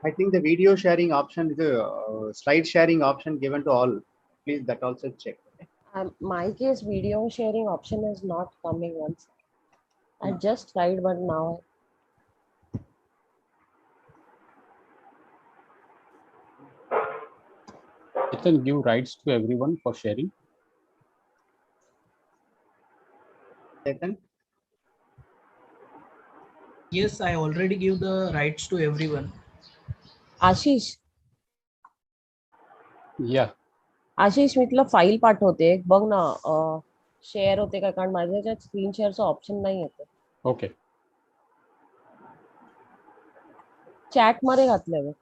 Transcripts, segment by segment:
I think the video sharing option, the slide sharing option given to all. Please that also check. Okay? My case, video sharing option is not coming once. I No. just tried, but now It can give rights to everyone for sharing. Chetan? Yes, I already give the rights to everyone. Ashish Yeah. आशीष मी तुला file पाठवते एक बघ ना share होते का कारण माझ्या ह्याच्यात स्क्रीन शेअरचा ऑप्शन नाही येते Okay. चॅट मध्ये घातलंय बघ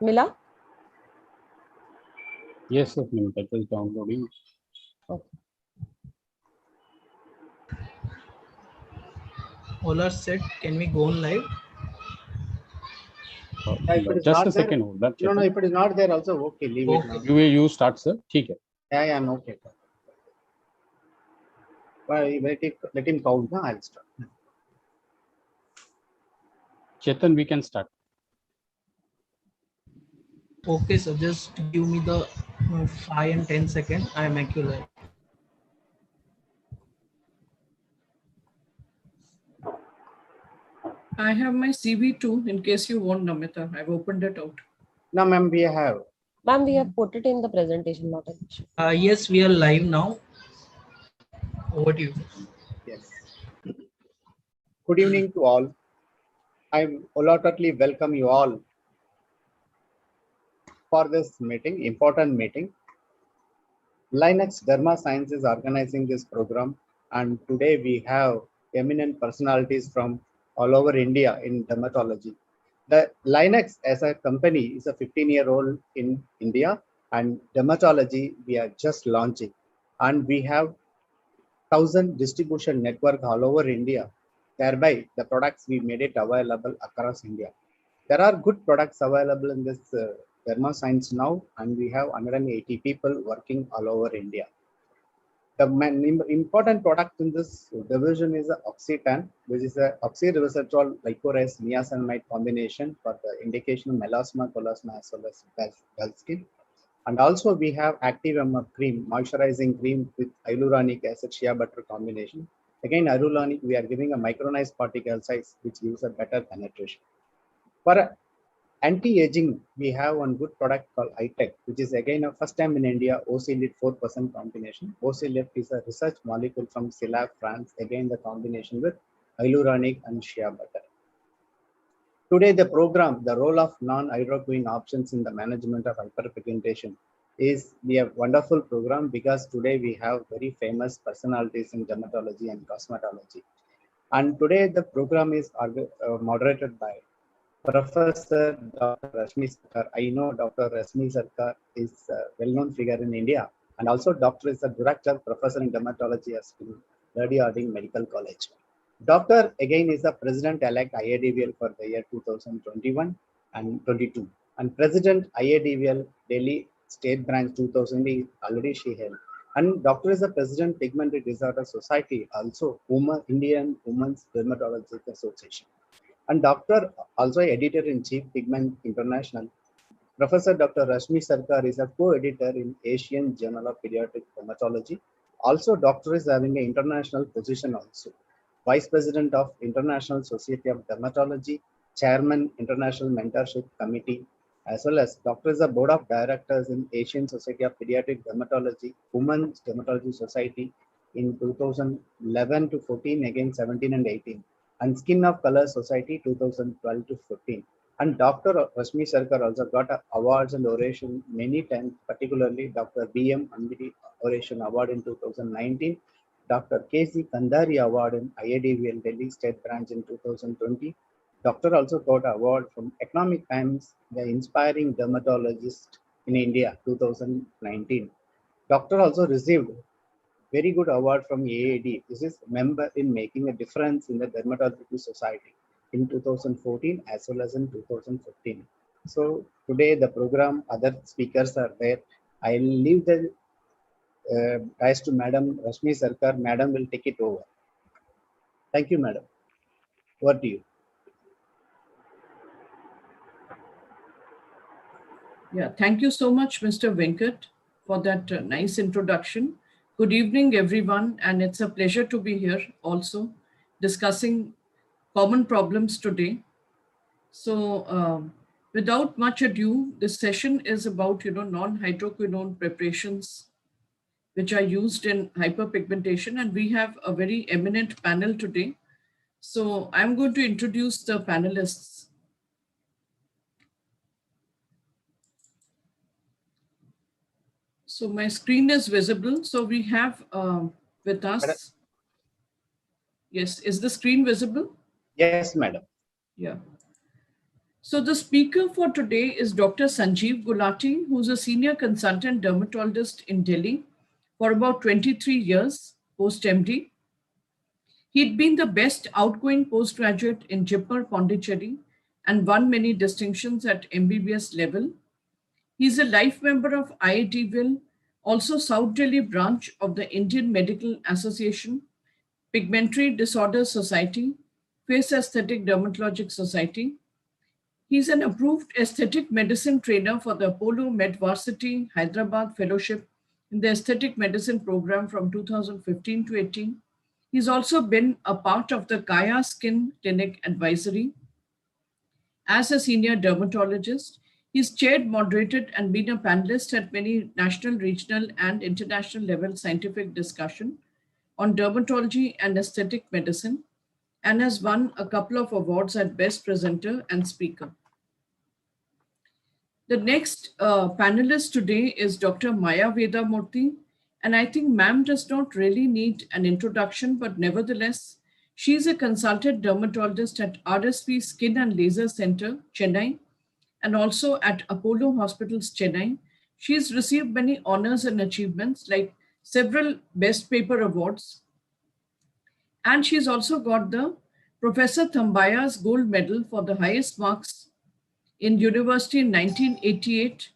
मिला Yes, yes, Nimita, it is downloading. Okay. All are set. Can we go on live? If it is Just not a there, second. Hold that. no, if it is not there, also okay. Leave it Okay. now. You start, sir. ठीक है. Yeah, I'm okay. Well, let him count. No, I'll start. Chetan, we can start. Okay, so just give me the 5 and 10 seconds. I am accurate. I have my CV too, in case you want, Namita. I've opened it out. No, ma'am, we have. Ma'am, we have put it in the presentation, not an issue. Yes, we are live now. Over to you. Yes. Good evening to all. I wholeheartedly welcome you all for this meeting, important meeting. Linux Derma Science is organizing this program, and today we have eminent personalities from all over India in dermatology. The Linux as a company is a 15-year-old in India, and dermatology we are just launching, and we have 1,000 distribution network all over India. Thereby, the products we made it available across India. There are good products available in this Derma Science now, and we have 180 people working all over India. The important product in this division is Oxytan, which is a oxyresveratrol licorase niacinamide combination for the indication of melasma, chloasma, as well as dull skin. And also we have Active MF cream, moisturizing cream with hyaluronic acid shea butter combination. Again, hyaluronic, we are giving a micronized particle size, which gives a better penetration. For anti-aging, we have one good product called iTech, which is again a first time in India, OC-LIT 4% combination. OC-LIT is a research molecule from Silab, France, again the combination with hyaluronic and shea butter. Today, the program, the role of non-hydroquinone options in the management of hyperpigmentation is a wonderful program because today we have very famous personalities in dermatology and cosmetology. And today the program is moderated by Professor Dr. Rashmi Sarkar. I know Dr. Rashmi Sarkar is a well-known figure in India, and also Doctor is a director, professor in dermatology at Lady Harding Medical College. Doctor again is the president-elect IADVL for the year 2021 and 22, and president IADVL Delhi State Branch 2000 already she held. And Doctor is the president Pigmented Disorder Society, also Indian Women's Dermatological Association. And Doctor also editor-in-chief Pigment International. Professor Dr. Rashmi Sarkar is a co-editor in Asian Journal of Pediatric Dermatology. Also, Doctor is having an international position also. Vice President of International Society of Dermatology, Chairman International Mentorship Committee, as well as Doctor is a Board of Directors in Asian Society of Pediatric Dermatology, Women's Dermatology Society in 2011 to 14, again 17 and 18. And Skin of Color Society 2012 to 15. And Dr. Rashmi Sarkar also got awards and oration many times, particularly Dr. B.M. Ambidi Oration Award in 2019, Dr. K.C. Kandari Award in IADVL Delhi State Branch in 2020. Doctor also got award from Economic Times, the Inspiring Dermatologist in India 2019. Doctor also received very good award from AAD. This is member in making a difference in the dermatology society in 2014 as well as in 2015. So today the program, other speakers are there. I'll leave the guys to Madam Rashmi Sarkar. Madam will take it over. Thank you, Madam. Over to you. Yeah, thank you so much, Mr. Venkat, for that nice introduction. Good evening, everyone, and it's a pleasure to be here also discussing common problems today. So, without much ado, this session is about non-hydroquinone preparations which are used in hyperpigmentation, and we have a very eminent panel today. So, I'm going to introduce the panelists. So my screen is visible. So we have with us, yes, is the screen visible? Yes, Madam. Yeah. So the speaker for today is Dr. Sanjeev Gulati, who's a senior consultant dermatologist in Delhi for about 23 years, post-MD. He'd been the best outgoing postgraduate in Jipmer, Pondicherry, and won many distinctions at MBBS level. He's a life member of IITville, also South Delhi branch of the Indian Medical Association, Pigmentary Disorder Society, Face Aesthetic Dermatologic Society. He's an approved aesthetic medicine trainer for the Apollo MedVarsity Hyderabad Fellowship in the aesthetic medicine program from 2015 to 18. He's also been a part of the Kaya Skin Clinic Advisory. As a senior dermatologist, he's chaired, moderated, and been a panelist at many national, regional, and international level scientific discussion on dermatology and aesthetic medicine, and has won a couple of awards at Best Presenter and Speaker. The next panelist today is Dr. Maya Vedamurthy, and I think ma'am does not really need an introduction, but nevertheless, she's a consultant dermatologist at RSP Skin and Laser Center, Chennai, and also at Apollo Hospitals, Chennai. She's received many honors and achievements like several Best Paper Awards. And she's also got the Professor Thambaya's Gold Medal for the highest marks in university in 1988.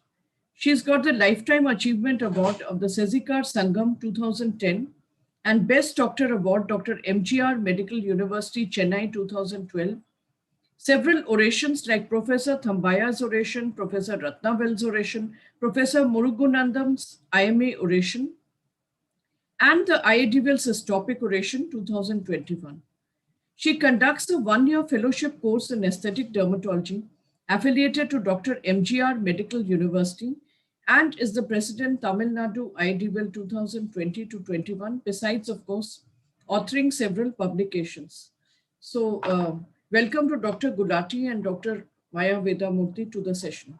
She's got the Lifetime Achievement Award of the Sezikar Sangam 2010 and Best Doctor Award, Dr. MGR Medical University, Chennai 2012. Several orations like Professor Thambaya's oration, Professor Ratnavel's oration, Professor Murugunandam's IMA oration, and the IITville's topic oration 2021. She conducts a one-year fellowship course in aesthetic dermatology affiliated to Dr. MGR Medical University and is the president Tamil Nadu IITville 2020 to 21, besides, of course, authoring several publications. So welcome to Dr. Gulati and Dr. Maya Vedamurthy to the session.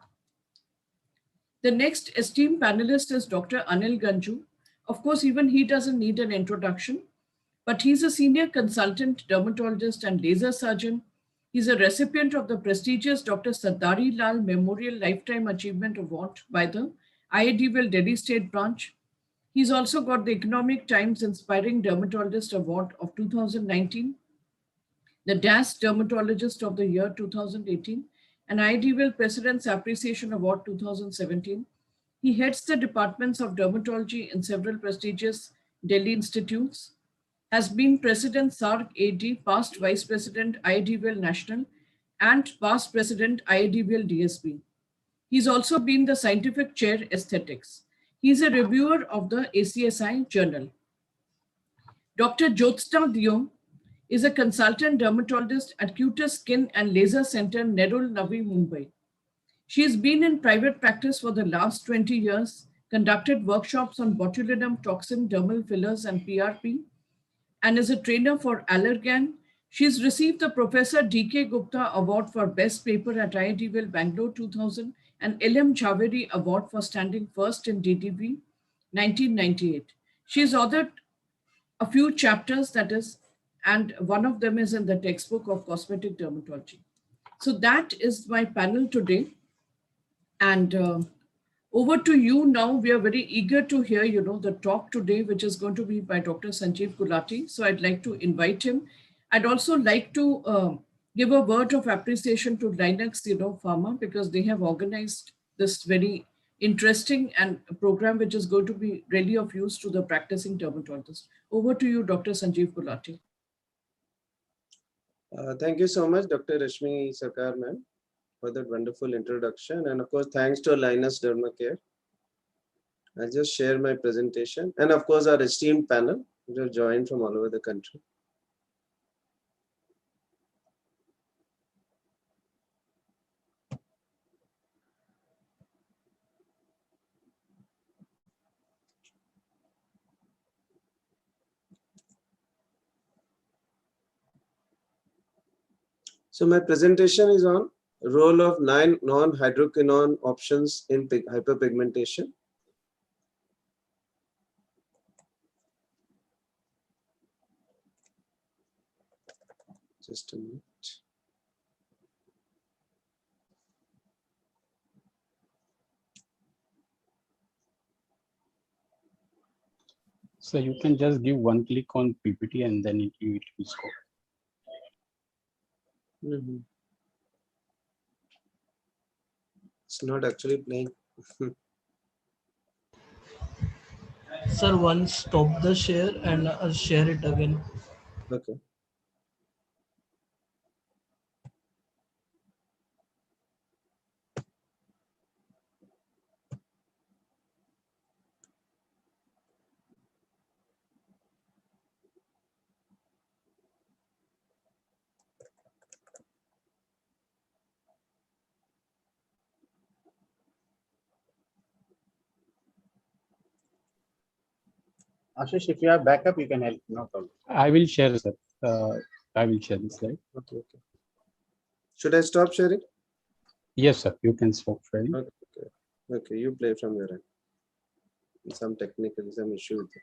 The next esteemed panelist is Dr. Anil Ganju. Of course, even he doesn't need an introduction, but he's a senior consultant dermatologist and laser surgeon. He's a recipient of the prestigious Dr. Sardari Lal Memorial Lifetime Achievement Award by the IITville Delhi State Branch. He's also got the Economic Times Inspiring Dermatologist Award of 2019, the DAS Dermatologist of the Year 2018, and IITville President's Appreciation Award 2017. He heads the departments of dermatology in several prestigious Delhi institutes, has been President SARC AD, past Vice President IITville National, and past President IITville DSB. He's also been the Scientific Chair Aesthetics. He's a reviewer of the ACSI Journal. Dr. Jyotsna Dio is a consultant dermatologist at Cutis Skin and Laser Center, Nerul, Navi Mumbai. She's been in private practice for the last 20 years, conducted workshops on botulinum toxin, dermal fillers, and PRP, and is a trainer for Allergan. She's received the Professor D.K. Gupta Award for Best Paper at IITville Bangalore 2000 and L.M. Jhaveri Award for standing first in DDB 1998. She's authored a few chapters, and one of them is in the textbook of cosmetic dermatology. So that is my panel today. And over to you now. We are very eager to hear, the talk today, which is going to be by Dr. Sanjeev Gulati. So I'd like to invite him. I'd also like to give a word of appreciation to Linux, Pharma, because they have organized this very interesting and program which is going to be really of use to the practicing dermatologist. Over to you, Dr. Sanjeev Gulati. Thank you so much, Dr. Rashmi Sarkar, ma'am, for that wonderful introduction. And of course, thanks to Linus Dermacare. I'll just share my presentation. And of course, our esteemed panel, which have joined from all over the country. So my presentation is on role of 9 non-hydroquinone options in hyperpigmentation. Just a minute. So you can just give one click on PPT and then it will show. It's not actually playing. Sir, once stop the share and share it again. Okay. Ashish, if you have backup, you can help. No problem. I will share, sir. I will share the slide. Okay. Should I stop sharing? Yes, sir. You can stop sharing. Okay, you play from your end. Some issue with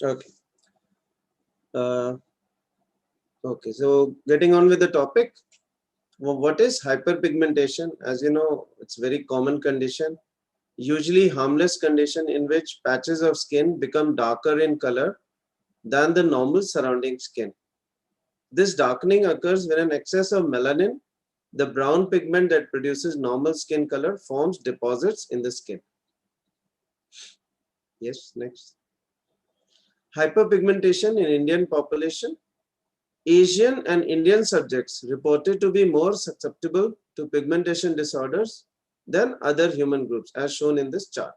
it. Okay. Okay, so getting on with the topic. Well, what is hyperpigmentation? As you know, it's a very common condition, usually harmless condition in which patches of skin become darker in color than the normal surrounding skin. This darkening occurs when an excess of melanin, the brown pigment that produces normal skin color, forms deposits in the skin. Yes, next. Hyperpigmentation in Indian population. Asian and Indian subjects reported to be more susceptible to pigmentation disorders than other human groups, as shown in this chart.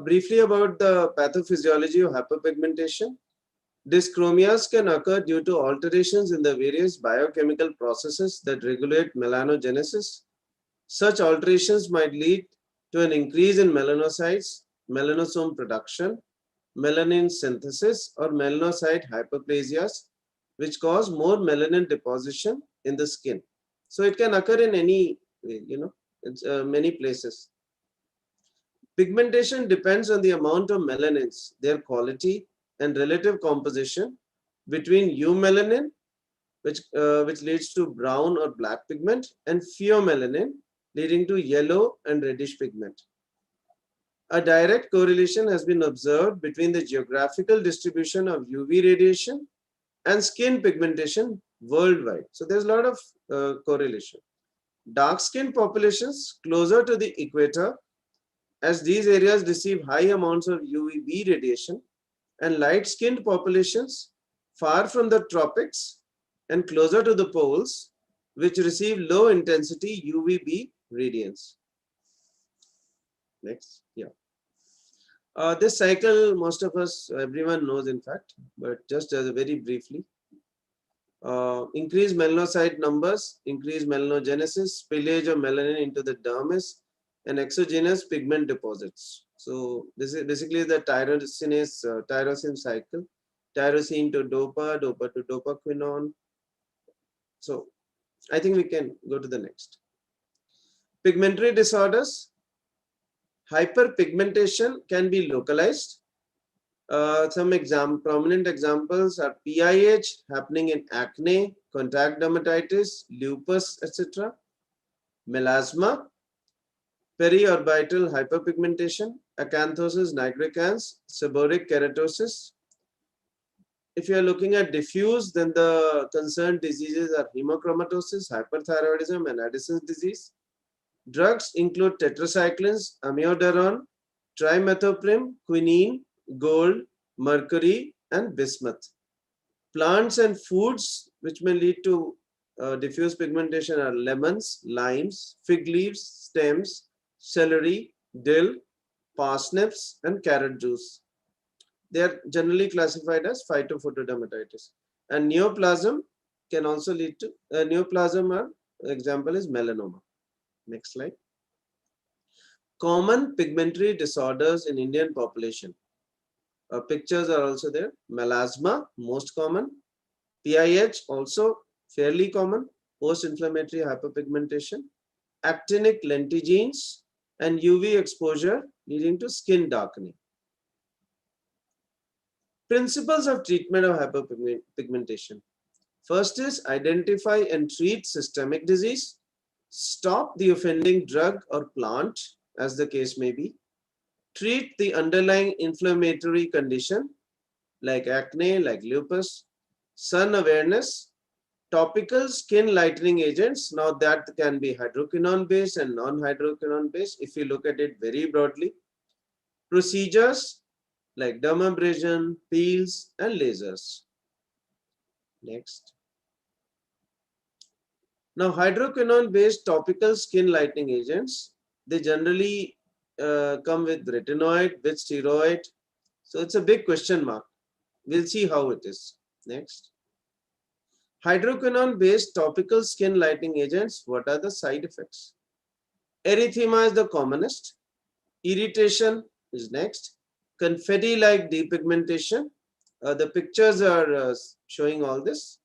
Briefly about the pathophysiology of hyperpigmentation. Dyschromias can occur due to alterations in the various biochemical processes that regulate melanogenesis. Such alterations might lead to an increase in melanocytes, melanosome production, melanin synthesis, or melanocyte hyperplasias, which cause more melanin deposition in the skin. So it can occur in any way, it's many places. Pigmentation depends on the amount of melanins, their quality, and relative composition between eumelanin, which leads to brown or black pigment, and pheomelanin, leading to yellow and reddish pigment. A direct correlation has been observed between the geographical distribution of UV radiation and skin pigmentation worldwide. So there's a lot of correlation. Dark skin populations closer to the equator, as these areas receive high amounts of UVB radiation, and light-skinned populations far from the tropics and closer to the poles, which receive low-intensity UVB radiance. Next, yeah. This cycle, most of us, everyone knows in fact, but just as very briefly. Increased melanocyte numbers, increased melanogenesis, spillage of melanin into the dermis, and exogenous pigment deposits. So this is basically the tyrosine cycle, tyrosine to dopa, dopa to dopaquinone. So I think we can go to the next. Pigmentary disorders. Hyperpigmentation can be localized. Some prominent examples are PIH happening in acne, contact dermatitis, lupus, etc. melasma, periorbital hyperpigmentation, acanthosis nigricans, seborrheic keratosis. If you are looking at diffuse, then the concerned diseases are hemochromatosis, hyperthyroidism, and Addison's disease. Drugs include tetracyclines, amiodarone, trimethoprim, quinine, gold, mercury, and bismuth. Plants and foods which may lead to diffuse pigmentation are lemons, limes, fig leaves, stems, celery, dill, parsnips, and carrot juice. They are generally classified as phytophotodermatitis. And neoplasm can also lead to neoplasm. Example is melanoma. Next slide. Common pigmentary disorders in Indian population. Pictures are also there. Melasma, most common. PIH, also fairly common. Post-inflammatory hyperpigmentation. Actinic lentigenes and UV exposure leading to skin darkening. Principles of treatment of hyperpigmentation. First is identify and treat systemic disease. Stop the offending drug or plant, as the case may be. Treat the underlying inflammatory condition like acne, like lupus. Sun awareness. Topical skin lightening agents. Now that can be hydroquinone based and non-hydroquinone based if you look at it very broadly. Procedures like dermabrasion, peels, and lasers. Next. Now, hydroquinone-based topical skin lightening agents, they generally come with retinoid, with steroid. So it's a big question mark. We'll see how it is. Next. Hydroquinone-based topical skin lightening agents, what are the side effects? Erythema is the commonest. Irritation is next. Confetti-like depigmentation. The pictures are showing all this.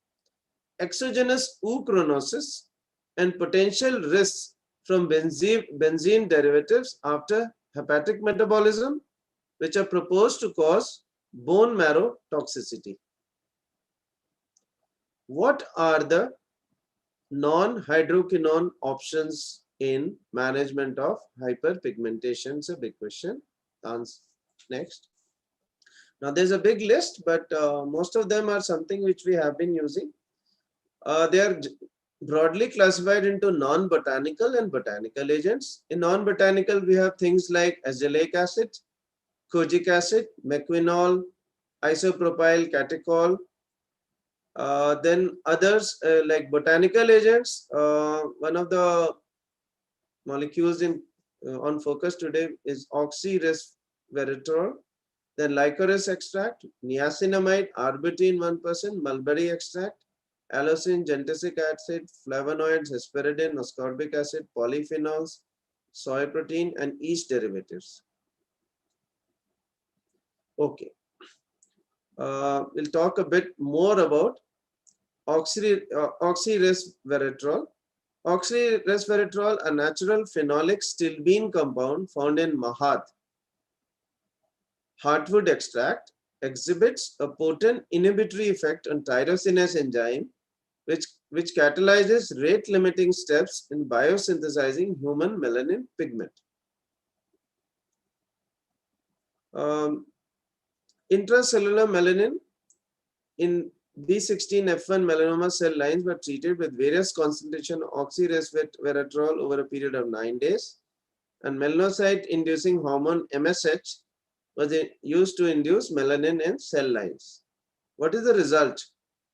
Exogenous ochronosis and potential risks from benzene derivatives after hepatic metabolism, which are proposed to cause bone marrow toxicity. What are the non-hydroquinone options in management of hyperpigmentation? It's a big question. Next. Now there's a big list, but most of them are something which we have been using. They are broadly classified into non-botanical and botanical agents. In non-botanical, we have things like azelaic acid, kojic acid, mequinol, isopropyl catechol. Then others like botanical agents. One of the molecules on focus today is oxyresveratrol. Then licorice extract, niacinamide, arbutin 1%, mulberry extract, allicin, gentisic acid, flavonoids, hesperidin, ascorbic acid, polyphenols, soy protein, and yeast derivatives. Okay. We'll talk a bit more about oxyresveratrol. Oxyresveratrol, a natural phenolic stilbene compound found in mahat, heartwood extract, exhibits a potent inhibitory effect on tyrosinase enzyme, which catalyzes rate-limiting steps in biosynthesizing human melanin pigment. Intracellular melanin in B16F1 melanoma cell lines were treated with various concentration of oxyresveratrol over a period of 9 days, and melanocyte-inducing hormone MSH was used to induce melanin in cell lines. What is the result?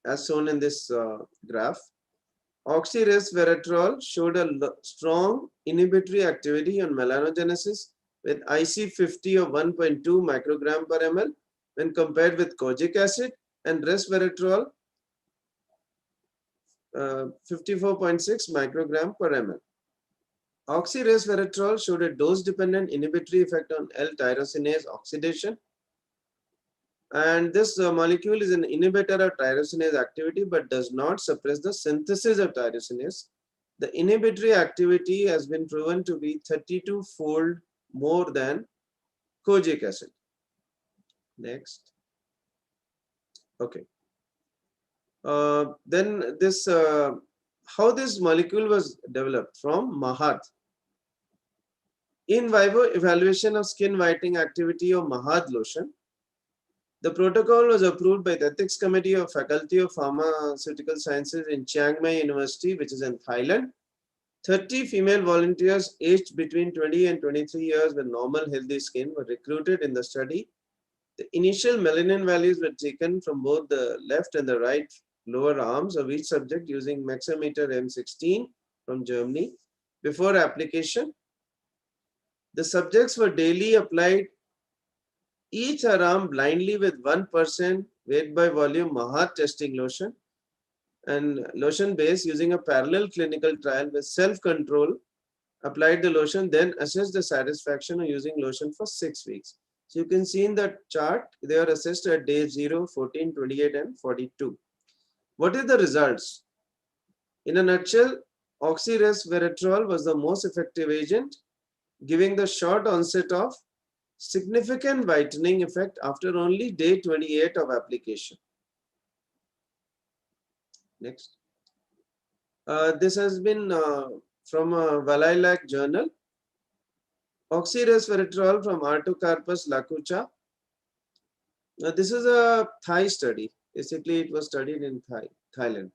As shown in this graph, oxyresveratrol showed a strong inhibitory activity on melanogenesis with IC50 of 1.2 microgram per ml when compared with kojic acid and resveratrol 54.6 microgram per ml. Oxyresveratrol showed a dose-dependent inhibitory effect on L-tyrosinase oxidation. And this molecule is an inhibitor of tyrosinase activity but does not suppress the synthesis of tyrosinase. The inhibitory activity has been proven to be 32-fold more than kojic acid. Next. Okay. Then this how this molecule was developed from Mahat. In vivo evaluation of skin whitening activity of Mahat lotion, the protocol was approved by the Ethics Committee of Faculty of Pharmaceutical Sciences in Chiang Mai University, which is in Thailand. 30 female volunteers aged between 20 and 23 years with normal healthy skin were recruited in the study. The initial melanin values were taken from both the left and the right lower arms of each subject using Maxometer M16 from Germany. Before application, the subjects were daily applied each arm blindly with 1% weight by volume Mahat testing lotion and lotion base using a parallel clinical trial with self-control. Applied the lotion, then assessed the satisfaction of using lotion for 6 weeks. So you can see in the chart, they are assessed at day 0, 14, 28, and 42. What is the results? In a nutshell, oxyresveratrol was the most effective agent, giving the short onset of significant whitening effect after only day 28 of application. Next. This has been from a Valailac journal. Oxyresveratrol from Artocarpus lacucha. This is a Thai study. Basically, it was studied in Thailand.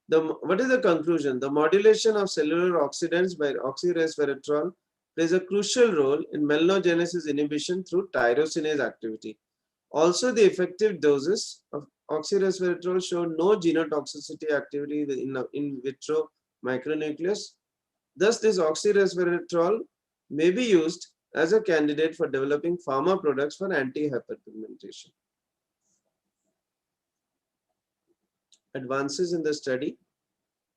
What is the conclusion? The modulation of cellular oxidants by oxyresveratrol plays a crucial role in melanogenesis inhibition through tyrosinase activity. Also, the effective doses of oxyresveratrol show no genotoxicity activity in vitro micronucleus. Thus, this oxyresveratrol may be used as a candidate for developing pharma products for anti-hyperpigmentation. Advances in the study.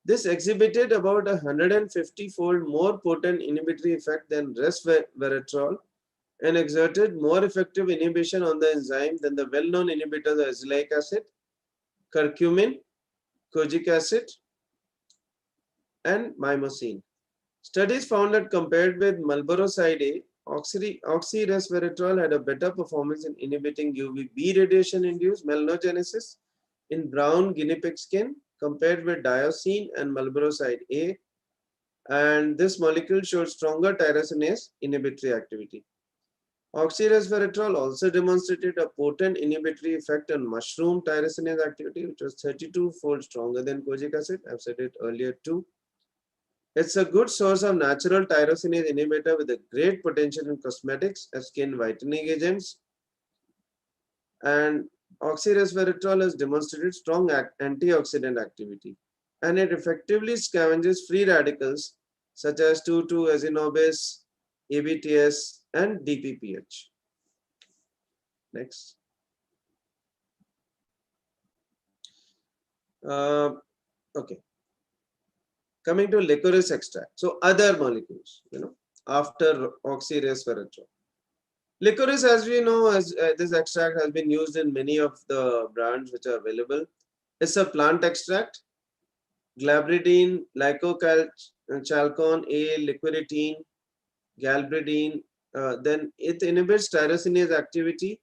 This exhibited about 150-fold more potent inhibitory effect than resveratrol and exerted more effective inhibition on the enzyme than the well-known inhibitors of azelaic acid, curcumin, kojic acid, and mimosine. Studies found that compared with Malboroside A, oxyresveratrol had a better performance in inhibiting UVB radiation-induced melanogenesis in brown guinea pig skin compared with diosine and Malboroside A, and this molecule showed stronger tyrosinase inhibitory activity. Oxyresveratrol also demonstrated a potent inhibitory effect on mushroom tyrosinase activity, which was 32-fold stronger than kojic acid. I've said it earlier too. It's a good source of natural tyrosinase inhibitor with a great potential in cosmetics as skin whitening agents. And oxyresveratrol has demonstrated strong antioxidant activity, and it effectively scavenges free radicals such as 2,2-azinobase, ABTS, and DPPH. Next. Okay. Coming to licorice extract. So other molecules, after oxyresveratrol. Licorice, as we know, this extract has been used in many of the brands which are available. It's a plant extract. Glabridine, lycochalcone A, liquiditine, galbridine. Then it inhibits tyrosinase activity.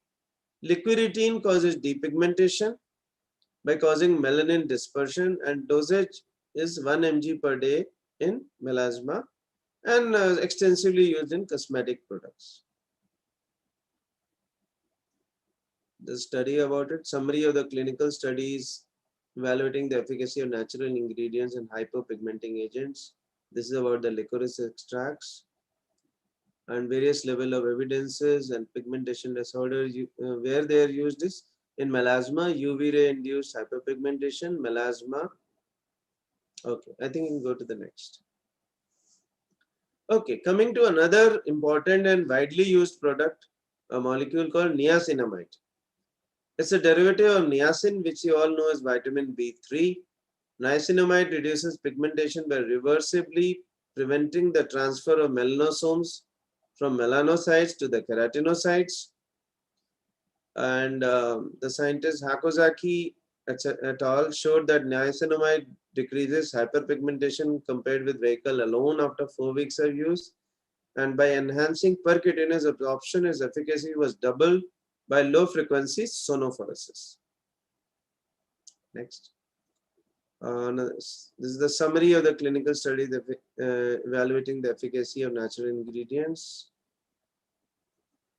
Liquiditine causes depigmentation by causing melanin dispersion, and dosage is 1 mg per day in melasma and extensively used in cosmetic products. The study about it, summary of the clinical studies evaluating the efficacy of natural ingredients and hyperpigmenting agents. This is about the licorice extracts and various level of evidences and pigmentation disorders where they are used is in melasma, UV ray induced hyperpigmentation, melasma. Okay, I think we can go to the next. Okay, coming to another important and widely used product, a molecule called niacinamide. It's a derivative of niacin, which you all know as vitamin B3. Niacinamide reduces pigmentation by reversibly preventing the transfer of melanosomes from melanocytes to the keratinocytes. And the scientist Hakozaki et al. Showed that niacinamide decreases hyperpigmentation compared with vehicle alone after 4 weeks of use. And by enhancing percutaneous absorption, its efficacy was doubled by low frequency sonophoresis. Next. This is the summary of the clinical study evaluating the efficacy of natural ingredients.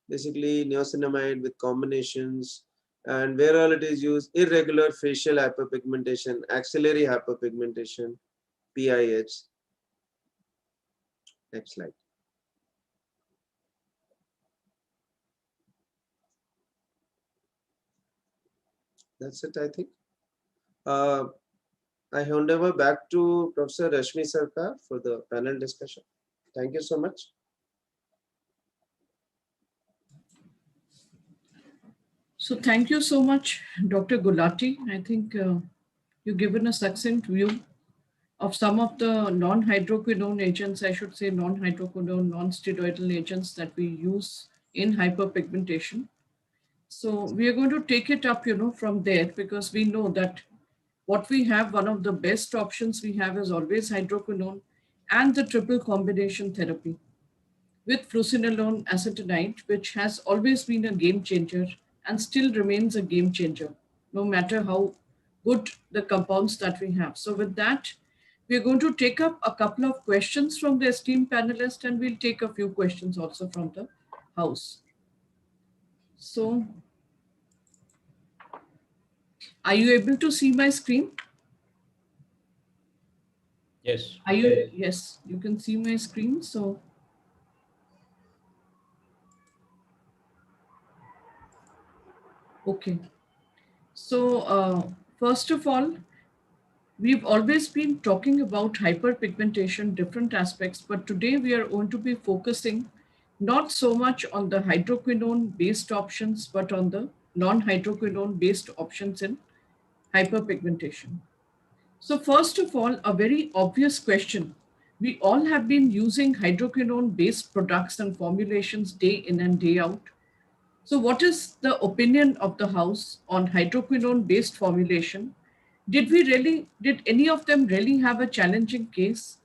Basically, niacinamide with combinations, and where all it is used, irregular facial hyperpigmentation, axillary hyperpigmentation, PIH. Next slide. That's it, I think. I hand over back to Professor Rashmi Sarkar for the panel discussion. Thank you so much. So thank you so much, Dr. Gulati. I think you've given a succinct view of some of the non-hydroquinone agents, I should say non-hydroquinone, non-steroidal agents that we use in hyperpigmentation. So we are going to take it up, from there, because we know that what we have, one of the best options we have is always hydroquinone and the triple combination therapy with fluocinolone acetonide, which has always been a game changer and still remains a game changer, no matter how good the compounds that we have. So with that, we're going to take up a couple of questions from the esteemed panelists, and we'll take a few questions also from the house. So, are you able to see my screen? Yes. Are you? Yes, you can see my screen. So, okay. So, first of all, we've always been talking about hyperpigmentation, different aspects, but today we are going to be focusing not so much on the hydroquinone based options, but on the non-hydroquinone based options in hyperpigmentation. So first of all, a very obvious question. We all have been using hydroquinone based products and formulations day in and day out. So what is the opinion of the House on hydroquinone based formulation? Did any of them really have a challenging case?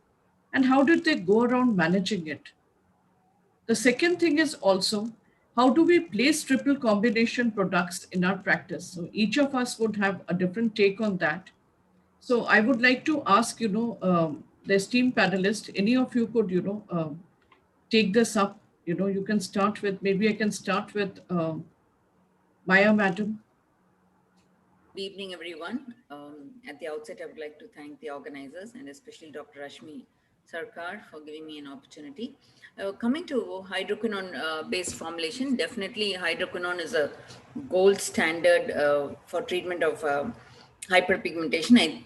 And how did they go around managing it? The second thing is also, how do we place triple combination products in our practice? So each of us would have a different take on that. So I would like to ask, the esteemed panelist, any of you could, take this up. You can start with, maybe I can start with Maya, madam. Good evening, everyone. At the outset, I would like to thank the organizers and especially Dr. Rashmi Sarkar for giving me an opportunity. Coming to hydroquinone-based formulation, definitely hydroquinone is a gold standard for treatment of hyperpigmentation.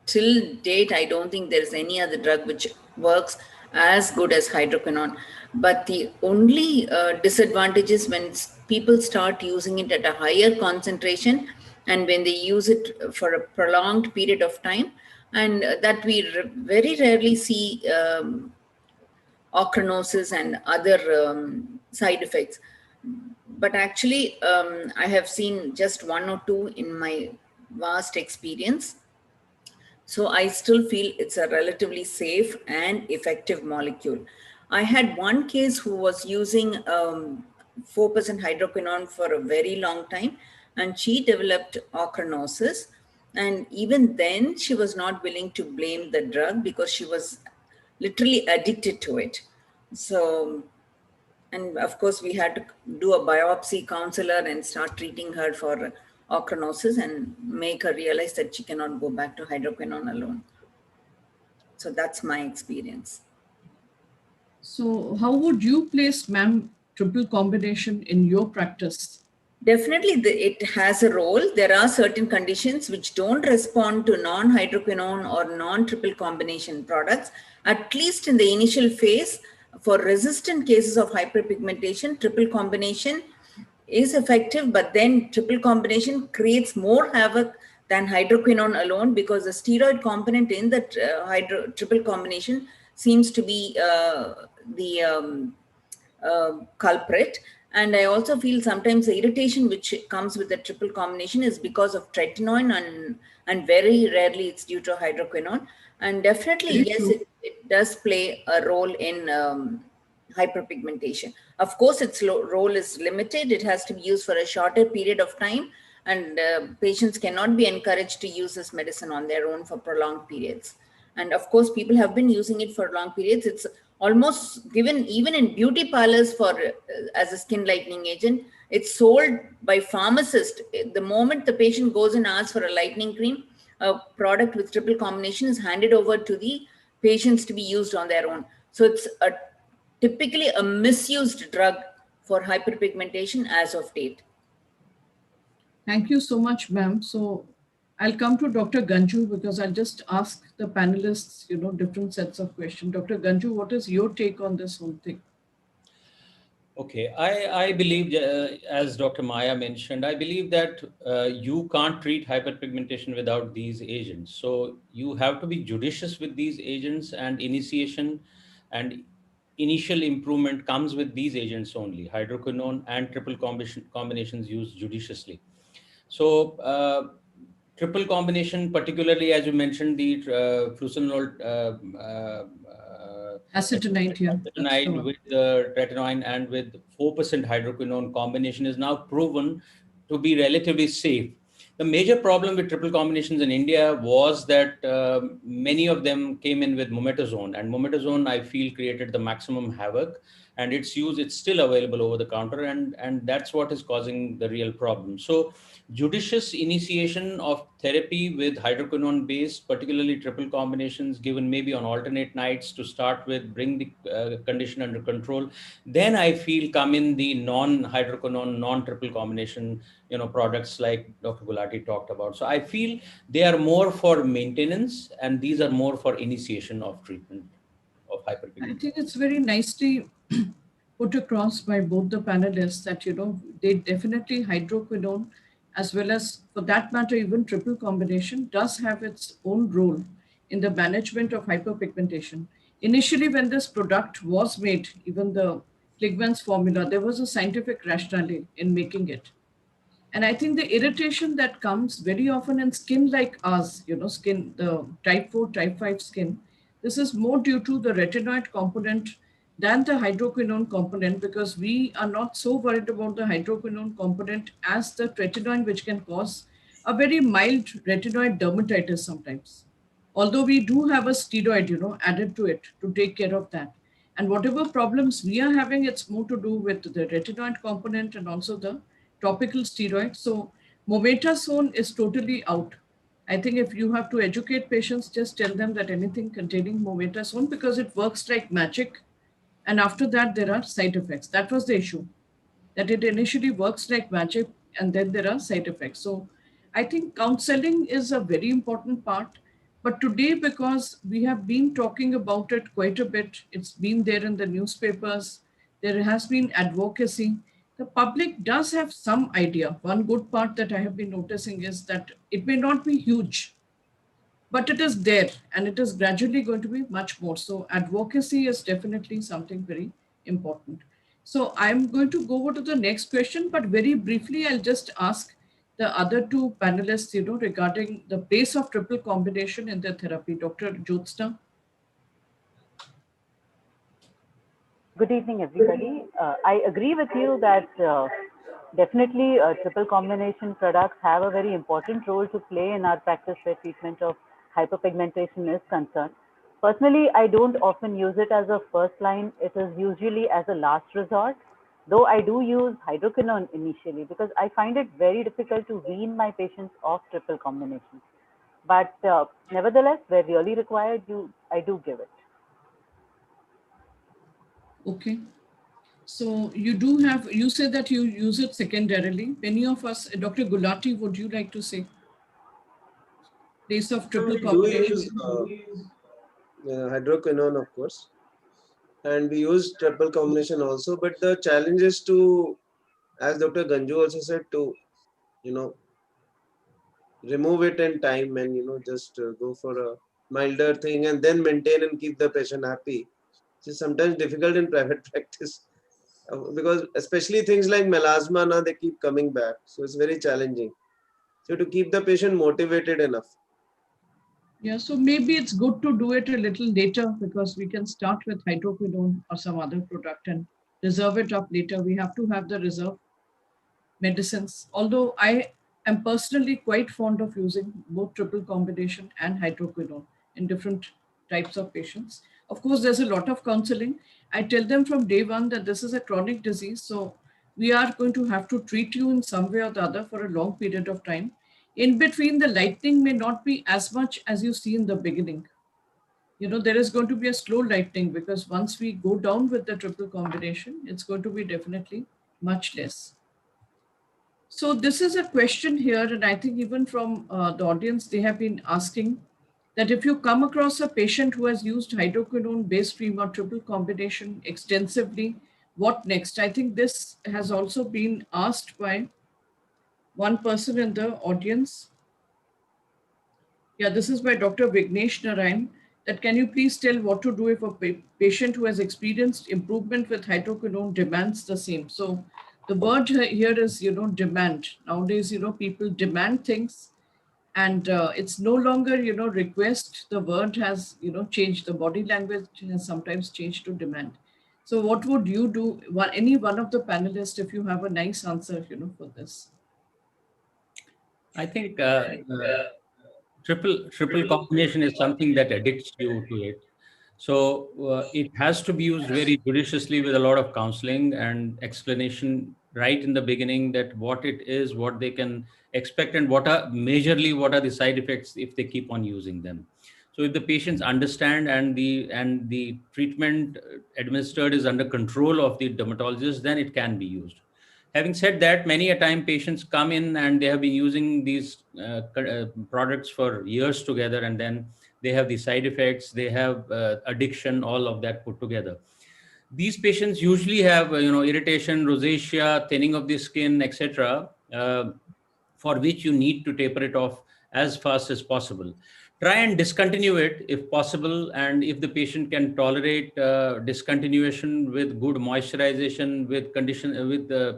Till date, I don't think there is any other drug which works as good as hydroquinone. But the only disadvantage is when people start using it at a higher concentration and when they use it for a prolonged period of time, and that we very rarely see ochronosis and other side effects. But actually, I have seen just one or two in my vast experience. So I still feel it's a relatively safe and effective molecule. I had one case who was using 4% hydroquinone for a very long time, and she developed ochronosis. And even then, she was not willing to blame the drug because she was literally addicted to it. So, and of course, we had to do a biopsy counselor and start treating her for ochronosis and make her realize that she cannot go back to hydroquinone alone. So that's my experience. So how would you place, ma'am, triple combination in your practice? Definitely, it has a role. There are certain conditions which don't respond to non-hydroquinone or non-triple combination products, at least in the initial phase. For resistant cases of hyperpigmentation, triple combination is effective, but then triple combination creates more havoc than hydroquinone alone because the steroid component in the triple combination seems to be the culprit. And I also feel sometimes the irritation which comes with the triple combination is because of tretinoin, and very rarely it's due to hydroquinone. And definitely, yes, it does play a role in hyperpigmentation. Of course, its role is limited. It has to be used for a shorter period of time. and patients cannot be encouraged to use this medicine on their own for prolonged periods. And of course, people have been using it for long periods. It's almost given even in beauty parlors for as a skin lightening agent. It's sold by pharmacists. The moment the patient goes and asks for a lightening cream, a product with triple combination is handed over to the patients to be used on their own. So it's typically a misused drug for hyperpigmentation as of date. Thank you so much, ma'am. So I'll come to Dr. Ganju because I'll just ask the panelists, different sets of questions. Dr. Ganju, what is your take on this whole thing? Okay, I believe, as Dr. Maya mentioned, I believe that you can't treat hyperpigmentation without these agents. So you have to be judicious with these agents, and initiation and initial improvement comes with these agents only. Hydroquinone and triple combinations used judiciously. So triple combination, particularly as you mentioned, the fluocinolone Acetonide here. acetonide with tretinoin and with 4% hydroquinone combination is now proven to be relatively safe. The major problem with triple combinations in India was that many of them came in with mometasone, and mometasone, I feel, created the maximum havoc, and its use, it's still available over the counter, and that's what is causing the real problem. So judicious initiation of therapy with hydroquinone based, particularly triple combinations, given maybe on alternate nights to start with, bring the condition under control. Then I feel come in the non-hydroquinone, non-triple combination, products like Dr. Gulati talked about. So I feel they are more for maintenance, and these are more for initiation of treatment of hyperpigmentation. I think it's very nicely put across by both the panelists that, they definitely hydroquinone, as well as for that matter, even triple combination does have its own role in the management of hyperpigmentation. Initially, when this product was made, even the Pigments formula, there was a scientific rationale in making it. And I think the irritation that comes very often in skin like ours, skin, the type 4, type 5 skin, this is more due to the retinoid component than the hydroquinone component, because we are not so worried about the hydroquinone component as the tretinoin, which can cause a very mild retinoid dermatitis sometimes. Although we do have a steroid, added to it to take care of that. And whatever problems we are having, it's more to do with the retinoid component and also the topical steroid. So mometasone is totally out. I think if you have to educate patients, just tell them that anything containing mometasone, because it works like magic. And after that, there are side effects. That was the issue, that it initially works like magic and then there are side effects. So I think counseling is a very important part. But today, because we have been talking about it quite a bit, it's been there in the newspapers, there has been advocacy, the public does have some idea. One good part that I have been noticing is that it may not be huge, but it is there and it is gradually going to be much more. So advocacy is definitely something very important. So I'm going to go over to the next question, but very briefly, I'll just ask the other two panelists, regarding the place of triple combination in the therapy. Dr. Jyotsna. Good evening, everybody. I agree with you that definitely triple combination products have a very important role to play in our practice where treatment of hyperpigmentation is concerned. Personally, I don't often use it as a first line. It is usually as a last resort, though I do use hydroquinone initially because I find it very difficult to wean my patients off triple combinations. But nevertheless, where really required, I do give it. Okay. So you say that you use it secondarily. Many of us, Dr. Gulati, would you like to say? Place of triple combination. We use hydroquinone, of course, and we use triple combination also. But the challenge is to, as Dr. Ganju also said, to remove it in time and just go for a milder thing and then maintain and keep the patient happy. It's sometimes difficult in private practice because especially things like melasma, now they keep coming back, so it's very challenging. So to keep the patient motivated enough. Yeah, so maybe it's good to do it a little later because we can start with hydroquinone or some other product and reserve it up later. We have to have the reserve medicines. Although I am personally quite fond of using both triple combination and hydroquinone in different types of patients. Of course, there's a lot of counseling. I tell them from day one that this is a chronic disease, so we are going to have to treat you in some way or the other for a long period of time. In between, the lightening may not be as much as you see in the beginning. You know, there is going to be a slow lightening because once we go down with the triple combination, it's going to be definitely much less. So this is a question here, and I think even from the audience, they have been asking that if you come across a patient who has used hydroquinone base cream or triple combination extensively, what next? I think this has also been asked by one person in the audience. Yeah, this is by Dr. Vignesh Narayan. That can you please tell what to do if a patient who has experienced improvement with hydroquinone demands the same? So the word here is, you know, demand. Nowadays, you know, people demand things, and it's no longer, you know, request. The word has, you know, changed. The body language has sometimes changed to demand. So what would you do? Any one of the panelists, if you have a nice answer, you know, for this. I think triple combination is something that addicts you to it. So it has to be used very judiciously with a lot of counseling and explanation right in the beginning that what it is, what they can expect, and what are the side effects if they keep on using them. So if the patients understand and the treatment administered is under control of the dermatologist, then it can be used. Having said that, many a time patients come in and they have been using these products for years together, and then they have the side effects, they have addiction, all of that put together. These patients usually have, irritation, rosacea, thinning of the skin, etc., for which you need to taper it off as fast as possible. Try and discontinue it if possible, and if the patient can tolerate discontinuation with good moisturization, with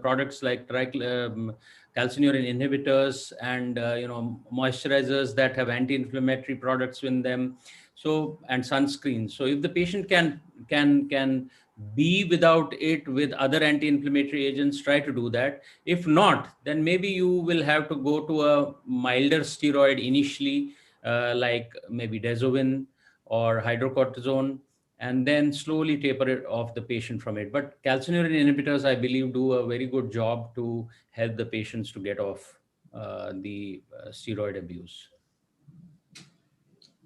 products like calcineurin inhibitors and moisturizers that have anti-inflammatory products in them, and sunscreen. So if the patient can be without it with other anti-inflammatory agents, try to do that. If not, then maybe you will have to go to a milder steroid initially, like maybe Desovin or hydrocortisone, and then slowly taper it off the patient from it. But calcineurin inhibitors, I believe, do a very good job to help the patients to get off the steroid abuse.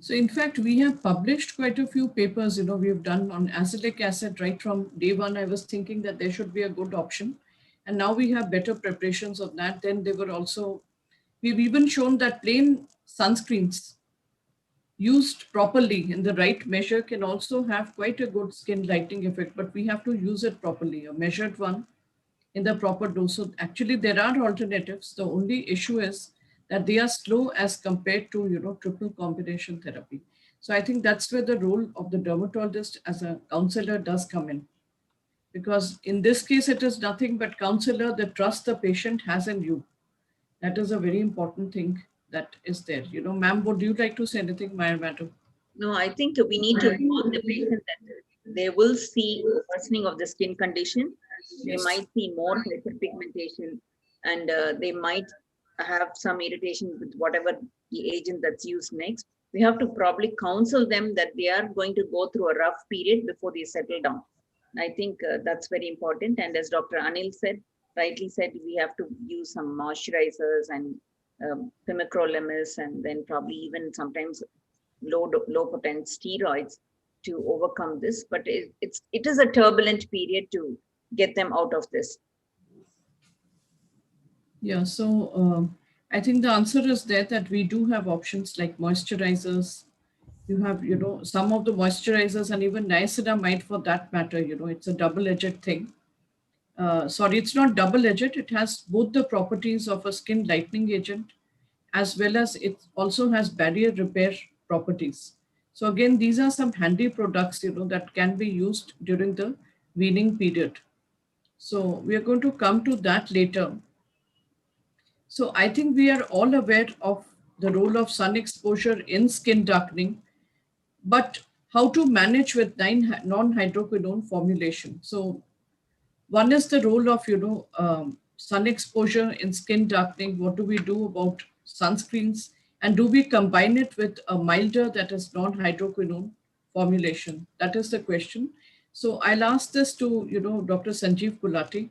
So in fact, we have published quite a few papers, you know, we have done on azelaic acid right from day one. I was thinking that there should be a good option. And now we have better preparations of that. Then they were also, we've even shown that plain sunscreens used properly in the right measure can also have quite a good skin lightening effect, but we have to use it properly, a measured one in the proper dose. So actually there are alternatives. The only issue is that they are slow as compared to, you know, triple combination therapy. So I think that's where the role of the dermatologist as a counselor does come in. Because in this case, it is nothing but counselor, the trust the patient has in you. That is a very important thing that is there. You know, ma'am, would you like to say anything, madam? No, I think we need to warn the patient that they will see worsening of the skin condition. They might see more hyperpigmentation, and they might have some irritation with whatever the agent that's used next. We have to probably counsel them that they are going to go through a rough period before they settle down. I think that's very important. And as Dr. Anil said, rightly said, we have to use some moisturizers and pimecrolimus, and then probably even sometimes low potent steroids to overcome this. But it is a turbulent period to get them out of this. Yeah, so I think the answer is there that we do have options like moisturizers. You have, you know, some of the moisturizers and even niacinamide for that matter, you know, it's a double-edged thing. Sorry, it's not double-edged. It has both the properties of a skin lightening agent, as well as it also has barrier repair properties. So again, these are some handy products, you know, that can be used during the weaning period. So we are going to come to that later. So I think we are all aware of the role of sun exposure in skin darkening, but how to manage with non-hydroquinone formulation. So one is the role of, sun exposure in skin darkening? What do we do about sunscreens? And do we combine it with a milder, that is non-hydroquinone formulation? That is the question. So I'll ask this to, Dr. Sanjeev Gulati.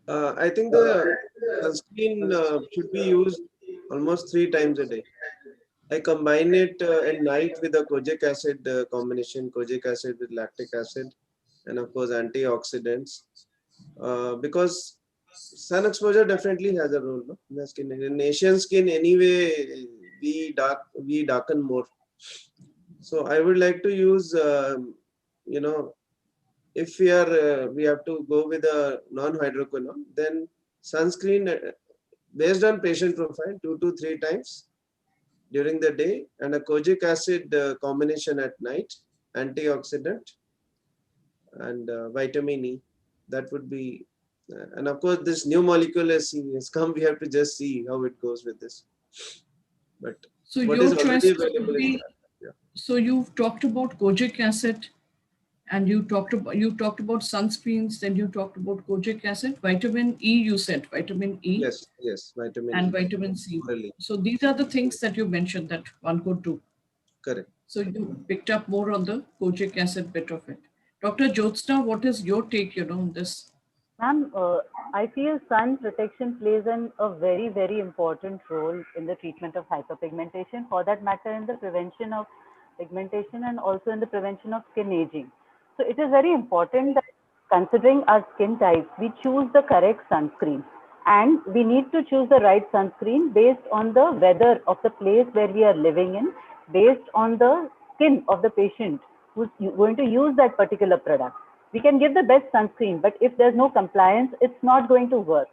I think the sunscreen should be used almost 3 times a day. I combine it at night with a kojic acid combination, kojic acid with lactic acid, and of course antioxidants, because sun exposure definitely has a role, no? In the skin. In Asian skin anyway, we darken more. So I would like to use, if we have to go with a non-hydroquinone, then sunscreen based on patient profile 2 to 3 times during the day, and a kojic acid combination at night, antioxidant, and vitamin E. That would be, and of course this new molecule has come. We have to just see how it goes with this. But so what your is already choice available would be, is that. Yeah. so you've talked about kojic acid, and you talked about sunscreens, then you talked about kojic acid, vitamin E, you said vitamin E. Yes, vitamin and E. vitamin C. Really. So these are the things that you mentioned that one could do. Correct. So you picked up more on the kojic acid bit of it. Dr. Jyotsna, what is your take, on this? Ma'am, I feel sun protection plays a very, very important role in the treatment of hyperpigmentation, for that matter in the prevention of pigmentation and also in the prevention of skin aging. So it is very important that considering our skin types, we choose the correct sunscreen. And we need to choose the right sunscreen based on the weather of the place where we are living in, based on the skin of the patient who's going to use that particular product. We can give the best sunscreen, but if there's no compliance, it's not going to work.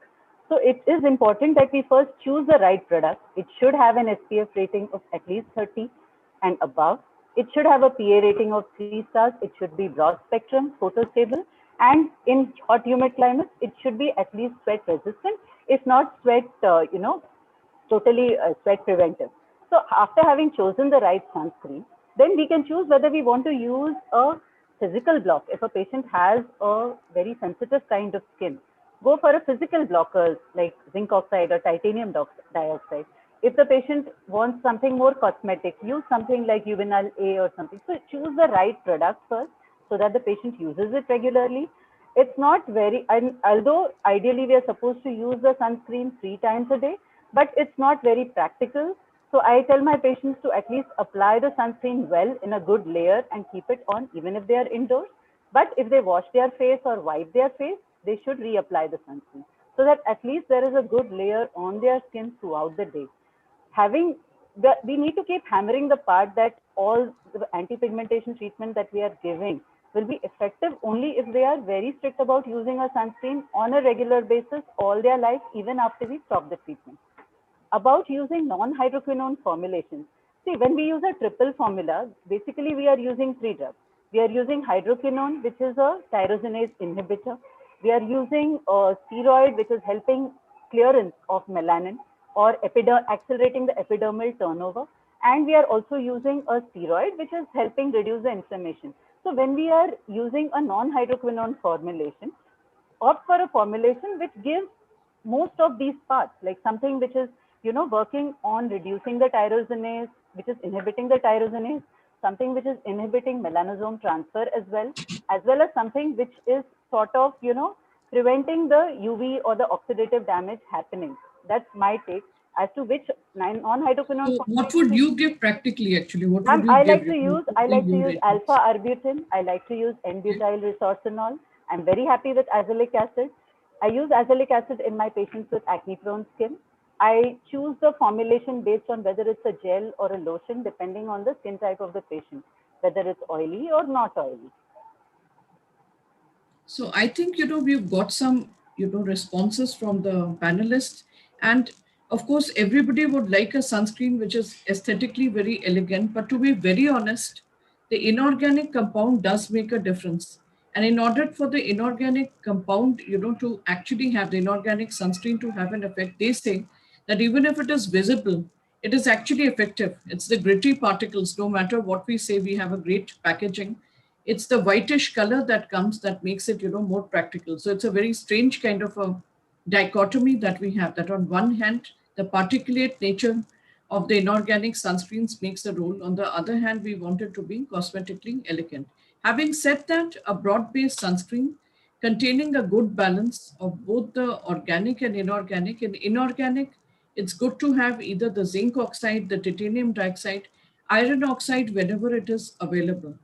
So it is important that we first choose the right product. It should have an SPF rating of at least 30 and above. It should have a PA rating of 3 stars. It should be broad spectrum, photostable. And in hot humid climates, it should be at least sweat resistant, if not sweat, totally sweat preventive. So after having chosen the right sunscreen, then we can choose whether we want to use a physical block. If a patient has a very sensitive kind of skin, go for a physical blockers like zinc oxide or titanium dioxide. If the patient wants something more cosmetic, use something like Uvinal A or something. So choose the right product first so that the patient uses it regularly. It's not very, although ideally we are supposed to use the sunscreen 3 times a day, but it's not very practical. So I tell my patients to at least apply the sunscreen well in a good layer and keep it on even if they are indoors. But if they wash their face or wipe their face, they should reapply the sunscreen so that at least there is a good layer on their skin throughout the day. We need to keep hammering the part that all the anti-pigmentation treatment that we are giving will be effective only if they are very strict about using a sunscreen on a regular basis all their life, even after we stop the treatment. About using non-hydroquinone formulations. See, when we use a triple formula, basically we are using 3 drugs. We are using hydroquinone, which is a tyrosinase inhibitor. We are using a steroid, which is helping clearance of melanin or accelerating the epidermal turnover. And we are also using a steroid, which is helping reduce the inflammation. So when we are using a non-hydroquinone formulation, opt for a formulation which gives most of these parts, like something which is, working on reducing the tyrosinase, which is inhibiting the tyrosinase, something which is inhibiting melanosome transfer as well as something which is sort of, preventing the UV or the oxidative damage happening. That's my take as to which non-hydroquinone. So what would you give practically, actually? What would you I give? like to use alpha arbutin. I like to use N-butyl resorcinol. I'm very happy with azelaic acid. I use azelaic acid in my patients with acne-prone skin. I choose the formulation based on whether it's a gel or a lotion, depending on the skin type of the patient, whether it's oily or not oily. So I think, we've got some, responses from the panelists. And of course, everybody would like a sunscreen which is aesthetically very elegant. But to be very honest, the inorganic compound does make a difference. And in order for the inorganic compound, to actually have the inorganic sunscreen to have an effect, they say that even if it is visible, it is actually effective. It's the gritty particles. No matter what we say, we have a great packaging. It's the whitish color that comes that makes it, more practical. So it's a very strange kind of a dichotomy that we have, that on one hand, the particulate nature of the inorganic sunscreens makes the role. On the other hand, we want it to be cosmetically elegant. Having said that, a broad-based sunscreen containing a good balance of both the organic and inorganic. In inorganic, it's good to have either the zinc oxide, the titanium dioxide, iron oxide whenever it is available,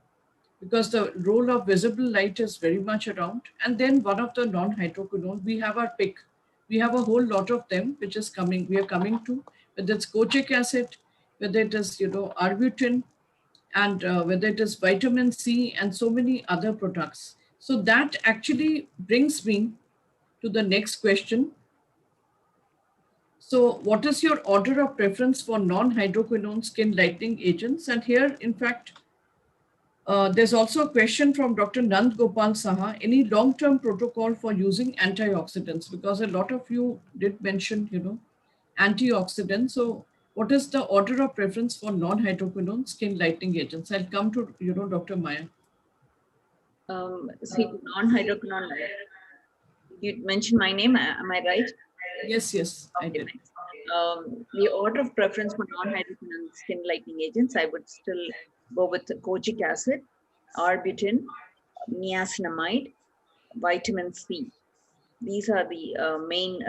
because the role of visible light is very much around. And then one of the non-hydroquinone, we have our pick. We have a whole lot of them, which is coming, we are coming to, whether it's kojic acid, whether it is, arbutin, and whether it is vitamin C and so many other products. So that actually brings me to the next question. So what is your order of preference for non-hydroquinone skin lightening agents? And here, in fact, there's also a question from Dr. Nand Gopal Saha. Any long-term protocol for using antioxidants? Because a lot of you did mention, antioxidants. So what is the order of preference for non-hydroquinone skin lightening agents? I'll come to, Dr. Maya. See, non-hydroquinone, you mentioned my name, am I right? Yes, I did. The order of preference for non-hydroquinone skin lightening agents, I would still go with kojic acid, arbutin, niacinamide, vitamin C. These are the main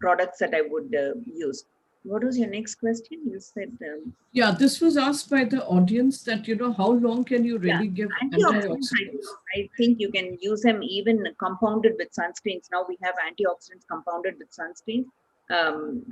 products that I would use. What was your next question? You said... yeah, this was asked by the audience that, how long can you really give antioxidants? I think you can use them even compounded with sunscreens. Now we have antioxidants compounded with sunscreens,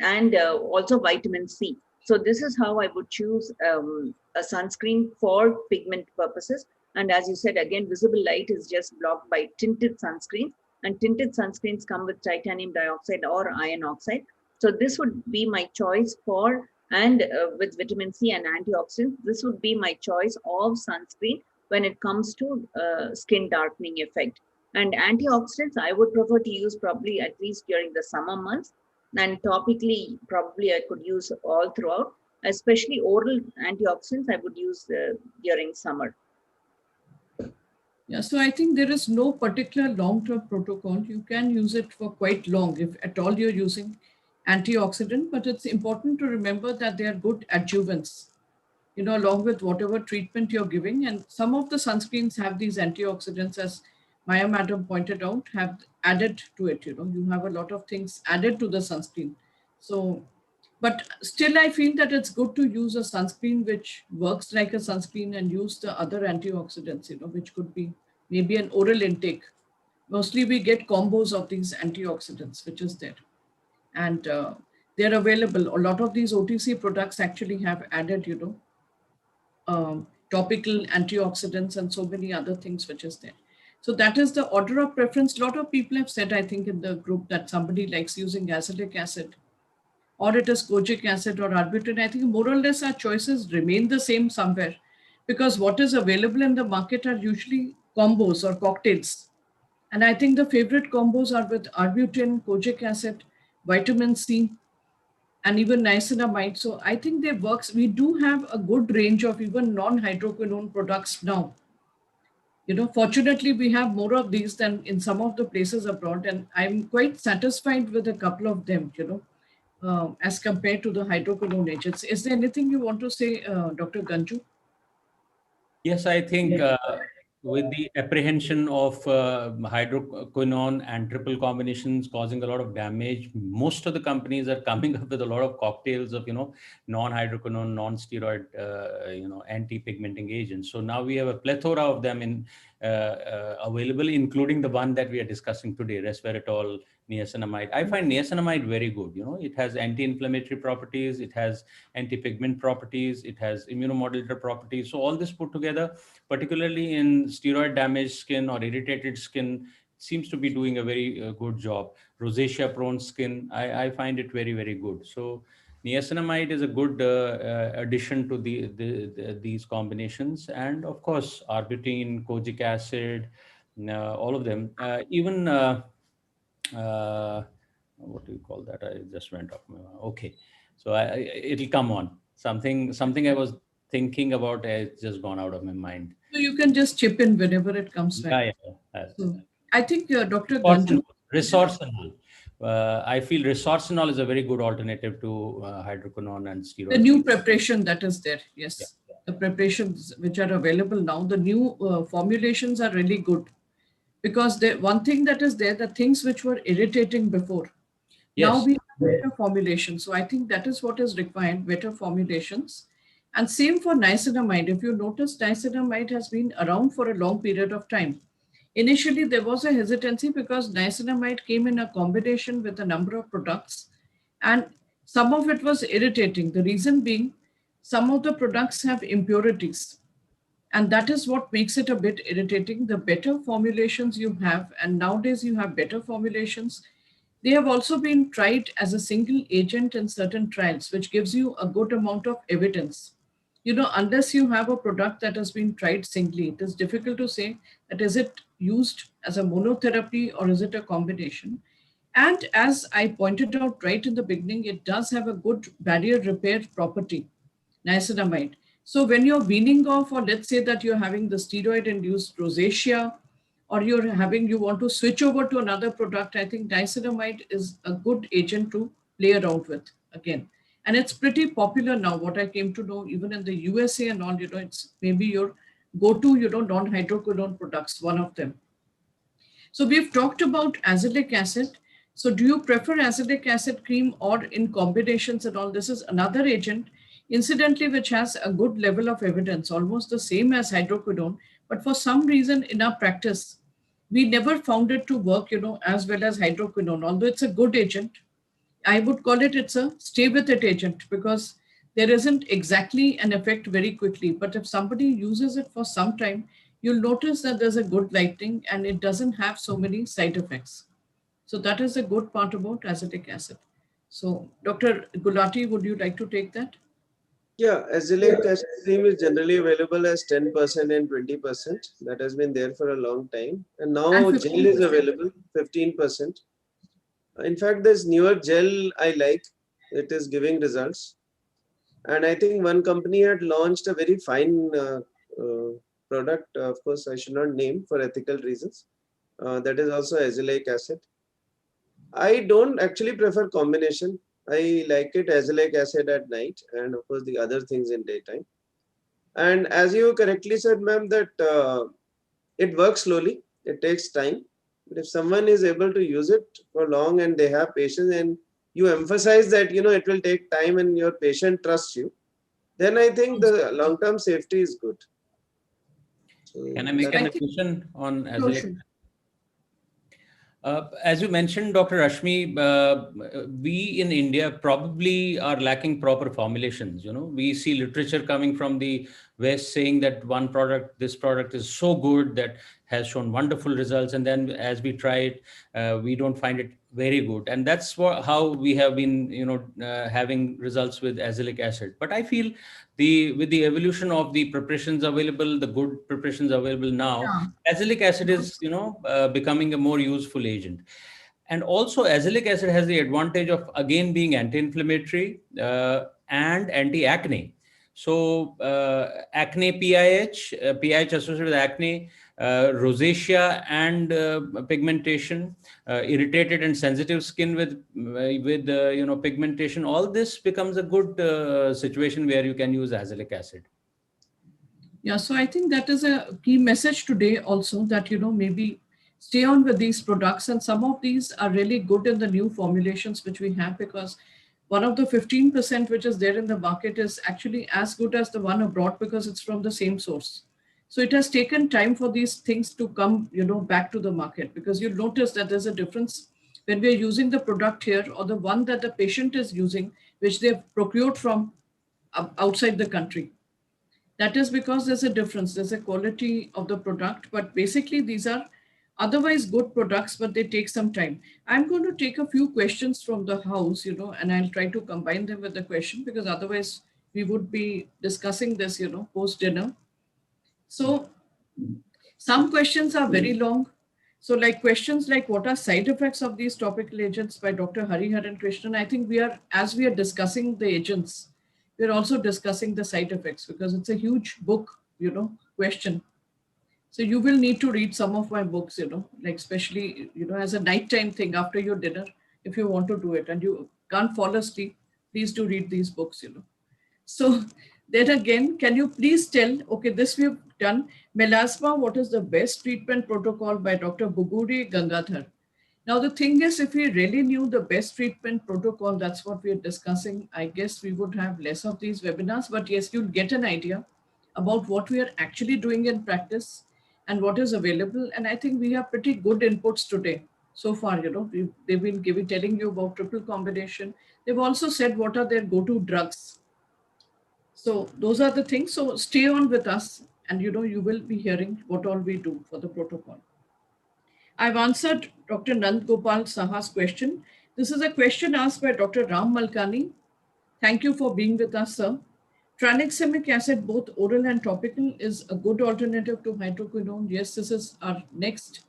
and also vitamin C. So this is how I would choose a sunscreen for pigment purposes. And as you said, again, visible light is just blocked by tinted sunscreens, and tinted sunscreens come with titanium dioxide or iron oxide. So this would be my choice for, and with vitamin C and antioxidants, this would be my choice of sunscreen when it comes to skin darkening effect. And antioxidants, I would prefer to use probably at least during the summer months, and topically, probably I could use all throughout, especially oral antioxidants, I would use during summer. Yeah, so I think there is no particular long-term protocol. You can use it for quite long if at all you're using antioxidant, but it's important to remember that they are good adjuvants, along with whatever treatment you're giving. And some of the sunscreens have these antioxidants, as Maya Madam pointed out, have added to it. You have a lot of things added to the sunscreen. So, but still I feel that it's good to use a sunscreen which works like a sunscreen and use the other antioxidants, which could be maybe an oral intake. Mostly we get combos of these antioxidants, which is there. And they're available. A lot of these OTC products actually have added, topical antioxidants and so many other things which is there. So that is the order of preference. A lot of people have said, I think, in the group that somebody likes using azelaic acid, or it is kojic acid or arbutin. I think more or less our choices remain the same somewhere, because what is available in the market are usually combos or cocktails. And I think the favorite combos are with arbutin, kojic acid, vitamin C, and even niacinamide. So I think they works. We do have a good range of even non-hydroquinone products now. Fortunately, we have more of these than in some of the places abroad, and I'm quite satisfied with a couple of them, as compared to the hydroquinone agents. Is there anything you want to say, Dr. Ganju? Yes, I think with the apprehension of hydroquinone and triple combinations causing a lot of damage, most of the companies are coming up with a lot of cocktails of, non-hydroquinone, non-steroid, anti-pigmenting agents. So now we have a plethora of them in available, including the one that we are discussing today, resveratrol, niacinamide. I find niacinamide very good. It has anti-inflammatory properties, it has anti-pigment properties, it has immunomodulator properties. So all this put together, particularly in steroid damaged skin or irritated skin, seems to be doing a very good job. Rosacea prone skin, I find it very, very good. So niacinamide is a good addition to these combinations. And of course, arbutin, kojic acid, all of them, even what do you call that? I just went off. Okay. So it'll come on. Something I was thinking about has just gone out of my mind. So you can just chip in whenever it comes back. Yeah. So I think Dr. Ganju. Resorcinol. I feel resorcinol is a very good alternative to hydroquinone and steroids. The new preparation that is there, yes. Yeah. The preparations which are available now, the new formulations are really good. Because one thing that is there, the things which were irritating before, now Yes. we have better formulations. So I think that is what is required, better formulations. And same for niacinamide. If you notice, niacinamide has been around for a long period of time. Initially, there was a hesitancy because niacinamide came in a combination with a number of products, and some of it was irritating. The reason being, some of the products have impurities, and that is what makes it a bit irritating. The better formulations you have, and nowadays you have better formulations, they have also been tried as a single agent in certain trials, which gives you a good amount of evidence. Unless you have a product that has been tried singly, it is difficult to say that is it used as a monotherapy or is it a combination. And as I pointed out right in the beginning, it does have a good barrier repair property, niacinamide. So when you're weaning off, or let's say that you're having the steroid-induced rosacea, or you want to switch over to another product, I think niacinamide is a good agent to play around with again. And it's pretty popular now, what I came to know, even in the USA and all, it's maybe your go-to, non-hydroquinone products, one of them. So we've talked about azelaic acid. So do you prefer azelaic acid cream or in combinations and all? This is another agent, incidentally, which has a good level of evidence, almost the same as hydroquinone. But for some reason in our practice, we never found it to work, as well as hydroquinone. Although it's a good agent, I would call it's a stay with it agent, because there isn't exactly an effect very quickly. But if somebody uses it for some time, you'll notice that there's a good lightening and it doesn't have so many side effects. So that is a good part about azelaic acid. So Dr. Gulati, would you like to take that? Yeah, azelaic acid cream is generally available as 10% and 20%. That has been there for a long time. And now gel is available, 15%. In fact, this newer gel I like, it is giving results. And I think one company had launched a very fine product, of course, I should not name for ethical reasons. That is also azelaic acid. I don't actually prefer combination. I like it azelaic acid at night and of course the other things in daytime. And as you correctly said, ma'am, that it works slowly, it takes time. But if someone is able to use it for long and they have patience and you emphasize that, it will take time and your patient trusts you, then I think the long-term safety is good. So can I make an addition on azelaic? As you mentioned, Dr. Rashmi, we in India probably are lacking proper formulations. We see literature coming from the West saying that this product is so good that has shown wonderful results. And then as we try it, we don't find it very good. And that's how we have been, having results with azelaic acid. But I feel with the evolution of the preparations available, the good preparations available now, azelaic acid is, becoming a more useful agent. And also azelaic acid has the advantage of, again, being anti-inflammatory and anti-acne. So acne PIH, PIH associated with acne, rosacea and pigmentation, irritated and sensitive skin with pigmentation, all this becomes a good situation where you can use azelaic acid. Yeah, so I think that is a key message today also, that, maybe stay on with these products. And some of these are really good in the new formulations which we have, because one of the 15% which is there in the market is actually as good as the one abroad, because it's from the same source. So it has taken time for these things to come, back to the market, because you'll notice that there's a difference when we're using the product here or the one that the patient is using, which they've procured from outside the country. That is because there's a difference. There's a quality of the product, but basically these are otherwise good products, but they take some time. I'm going to take a few questions from the house, and I'll try to combine them with the question, because otherwise we would be discussing this, post dinner. So some questions are very long. So questions like what are side effects of these topical agents by Dr. Hariharan Krishnan. I think as we are discussing the agents, we're also discussing the side effects, because it's a huge book, question. So you will need to read some of my books, like especially, as a nighttime thing after your dinner, if you want to do it and you can't fall asleep, please do read these books. So then again, can you please tell, okay, this we've done, melasma, what is the best treatment protocol by Dr. Buguri Gangadhar. Now, the thing is, if we really knew the best treatment protocol, that's what we're discussing, I guess we would have less of these webinars, but yes, you'll get an idea about what we are actually doing in practice and what is available. And I think we have pretty good inputs today. So far, they've been telling you about triple combination. They've also said what are their go-to drugs. So those are the things. So stay on with us and you will be hearing what all we do for the protocol. I've answered Dr. Nand Gopal Saha's question. This is a question asked by Dr. Ram Malkani. Thank you for being with us, sir. Tranexamic acid, both oral and topical, is a good alternative to hydroquinone. Yes, this is our next,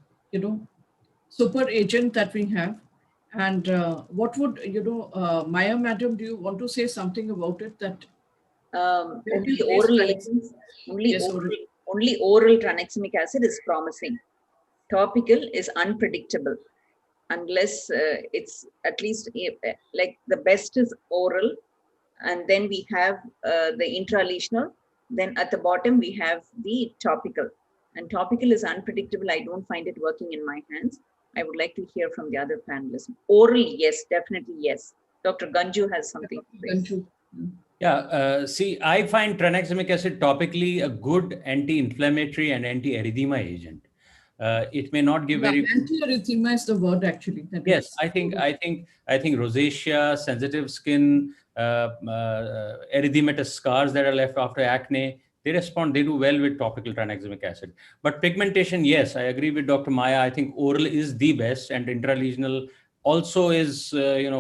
super agent that we have. And what would, Maya, madam, do you want to say something about it? That only oral agents, yes, only oral tranexamic acid is promising. Topical is unpredictable unless it's at least like the best is oral, and then we have the intralesional. Then at the bottom we have the topical, and topical is unpredictable. I don't find it working in my hands. I would like to hear from the other panelists. Oral, yes, definitely yes. Dr. Ganju has something to say. Yeah, see, I find tranexamic acid topically a good anti-inflammatory and anti-erythema agent. It may not give very anti-erythema is the word actually. Yes, I think rosacea, sensitive skin, erythematous scars that are left after acne, they do well with topical tranexamic acid. But pigmentation, yes, I agree with Dr. Maya. I think oral is the best, and intralesional also is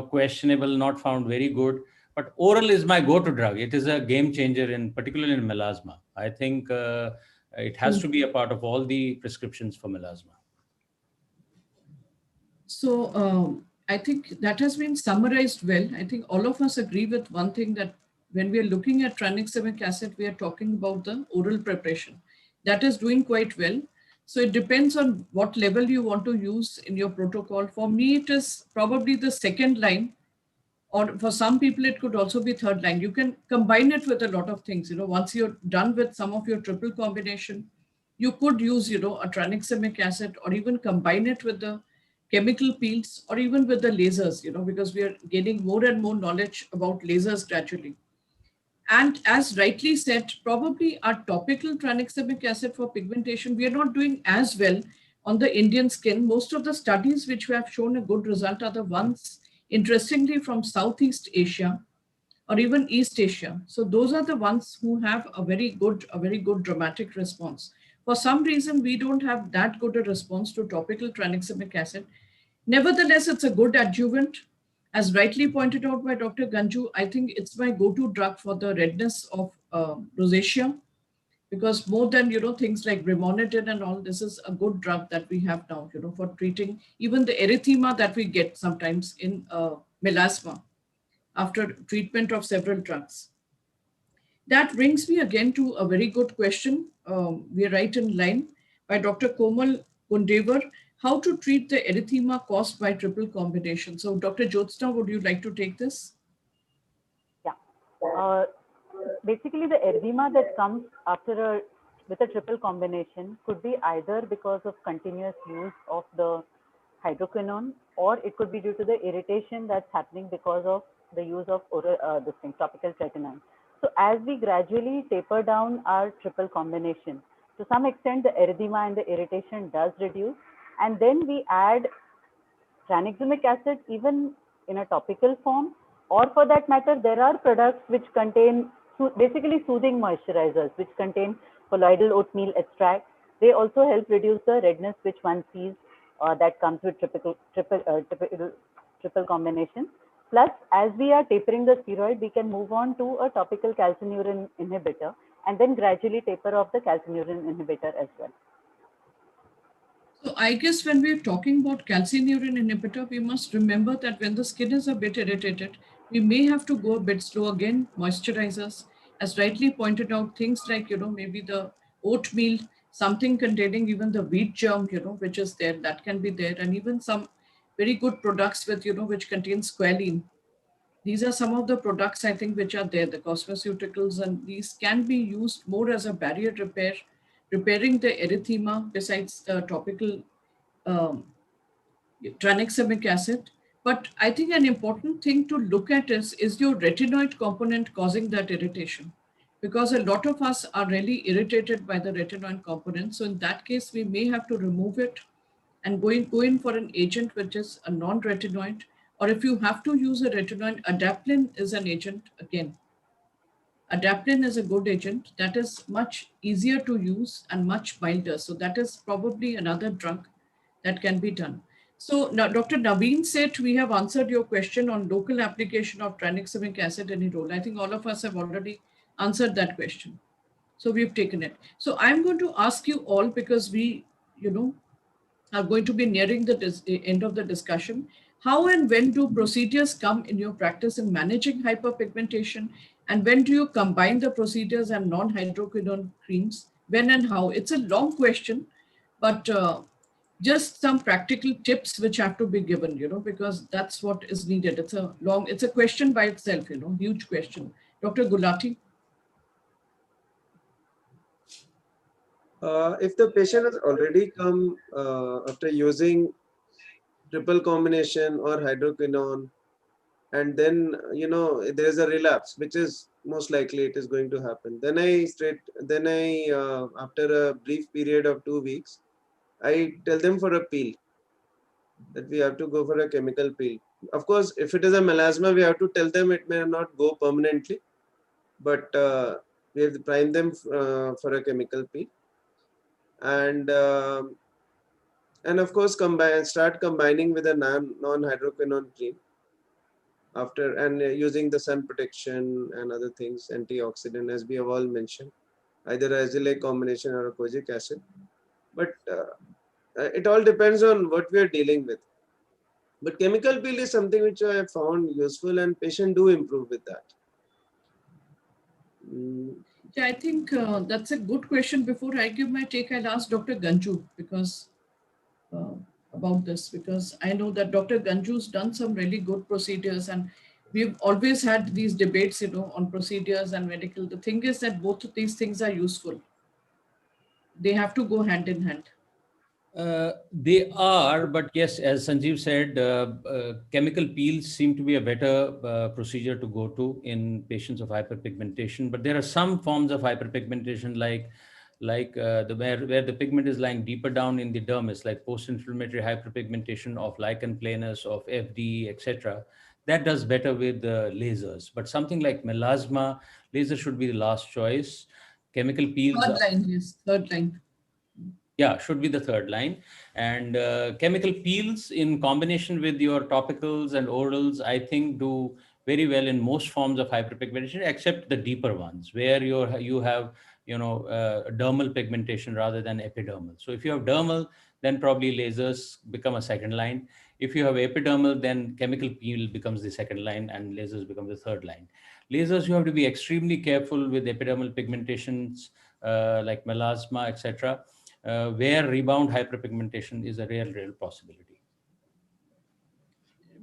questionable, not found very good. But oral is my go-to drug. It is a game changer, particularly in melasma. I think it has to be a part of all the prescriptions for melasma. So I think that has been summarized well. I think all of us agree with one thing, that when we are looking at tranexamic acid, we are talking about the oral preparation. That is doing quite well. So it depends on what level you want to use in your protocol. For me, it is probably the second line, or for some people, it could also be third line. You can combine it with a lot of things. Once you're done with some of your triple combination, you could use, a tranexamic acid, or even combine it with the chemical peels, or even with the lasers, because we are gaining more and more knowledge about lasers gradually. And as rightly said, probably our topical tranexamic acid for pigmentation, we are not doing as well on the Indian skin. Most of the studies which have shown a good result are the ones, interestingly, from Southeast Asia or even East Asia. So those are the ones who have a very good dramatic response. For some reason, we don't have that good a response to topical tranexamic acid. Nevertheless, it's a good adjuvant. As rightly pointed out by Dr. Ganju, I think it's my go-to drug for the redness of rosacea, because more than, things like brimonidine and all, this is a good drug that we have now, for treating even the erythema that we get sometimes in melasma after treatment of several drugs. That brings me again to a very good question. We are right in line by Dr. Komal Gundevar. How to treat the erythema caused by triple combination? So Dr. Jyotsna, would you like to take this? Yeah. Basically, the erythema that comes with a triple combination could be either because of continuous use of the hydroquinone, or it could be due to the irritation that's happening because of the use of topical tretinoin. So as we gradually taper down our triple combination, to some extent, the erythema and the irritation does reduce. And then we add tranexamic acid even in a topical form, or for that matter, there are products which contain basically soothing moisturizers, which contain colloidal oatmeal extract. They also help reduce the redness which one sees that comes with triple combination. Plus, as we are tapering the steroid, we can move on to a topical calcineurin inhibitor, and then gradually taper off the calcineurin inhibitor as well. So I guess when we're talking about calcineurin inhibitor, we must remember that when the skin is a bit irritated, we may have to go a bit slow again. Moisturizers, as rightly pointed out, things like, maybe the oatmeal something containing even the wheat germ, which is there, that can be there, and even some very good products with, which contain squalene. These are some of the products I think which are there, the cosmeceuticals, and these can be used more as a barrier repair, repairing the erythema besides the topical um, tranexamic acid. But I think an important thing to look at is your retinoid component causing that irritation? Because a lot of us are really irritated by the retinoid component. So in that case, we may have to remove it and go in for an agent which is a non-retinoid. Or if you have to use a retinoid, adapalene is an agent again. Adapalene is a good agent that is much easier to use and much milder. So that is probably another drug that can be done. So now Dr. Naveen said we have answered your question on local application of tranexamic acid any role. I think all of us have already answered that question. So we've taken it. So I'm going to ask you all, because we, are going to be nearing the end of the discussion. How and when do procedures come in your practice in managing hyperpigmentation? And when do you combine the procedures and non-hydroquinone creams? When and how? It's a long question, but just some practical tips which have to be given, because that's what is needed. It's a question by itself, huge question. Dr. Gulati? If the patient has already come after using triple combination or hydroquinone, and then there is a relapse, which is most likely it is going to happen, then I after a brief period of 2 weeks, I tell them for a peel, that we have to go for a chemical peel. Of course, if it is a melasma, we have to tell them it may not go permanently, but we have to prime them for a chemical peel. And of course start combining with a non-hydroquinone cream after, and using the sun protection and other things, antioxidant, as we have all mentioned, either azelaic combination or a kojic acid. But it all depends on what we are dealing with. But chemical peel is something which I have found useful, and patients do improve with that. Yeah, I think that's a good question. Before I give my take, I'll ask Dr. Ganju because about this, because I know that Dr. Ganju's done some really good procedures, and we've always had these debates, on procedures and medical. The thing is that both of these things are useful. They have to go hand in hand. They are, but yes, as Sanjeev said, chemical peels seem to be a better procedure to go to in patients of hyperpigmentation. But there are some forms of hyperpigmentation, where the pigment is lying deeper down in the dermis, like post-inflammatory hyperpigmentation of lichen planus, of FD, etc. That does better with lasers. But something like melasma, laser should be the last choice. Chemical peels. Third line, yes, third line. Yeah, should be the third line. And chemical peels in combination with your topicals and orals, I think do very well in most forms of hyperpigmentation, except the deeper ones where you have dermal pigmentation rather than epidermal. So if you have dermal, then probably lasers become a second line. If you have epidermal, then chemical peel becomes the second line and lasers become the third line. Lasers, you have to be extremely careful with epidermal pigmentations like melasma, etc. Where rebound hyperpigmentation is a real possibility.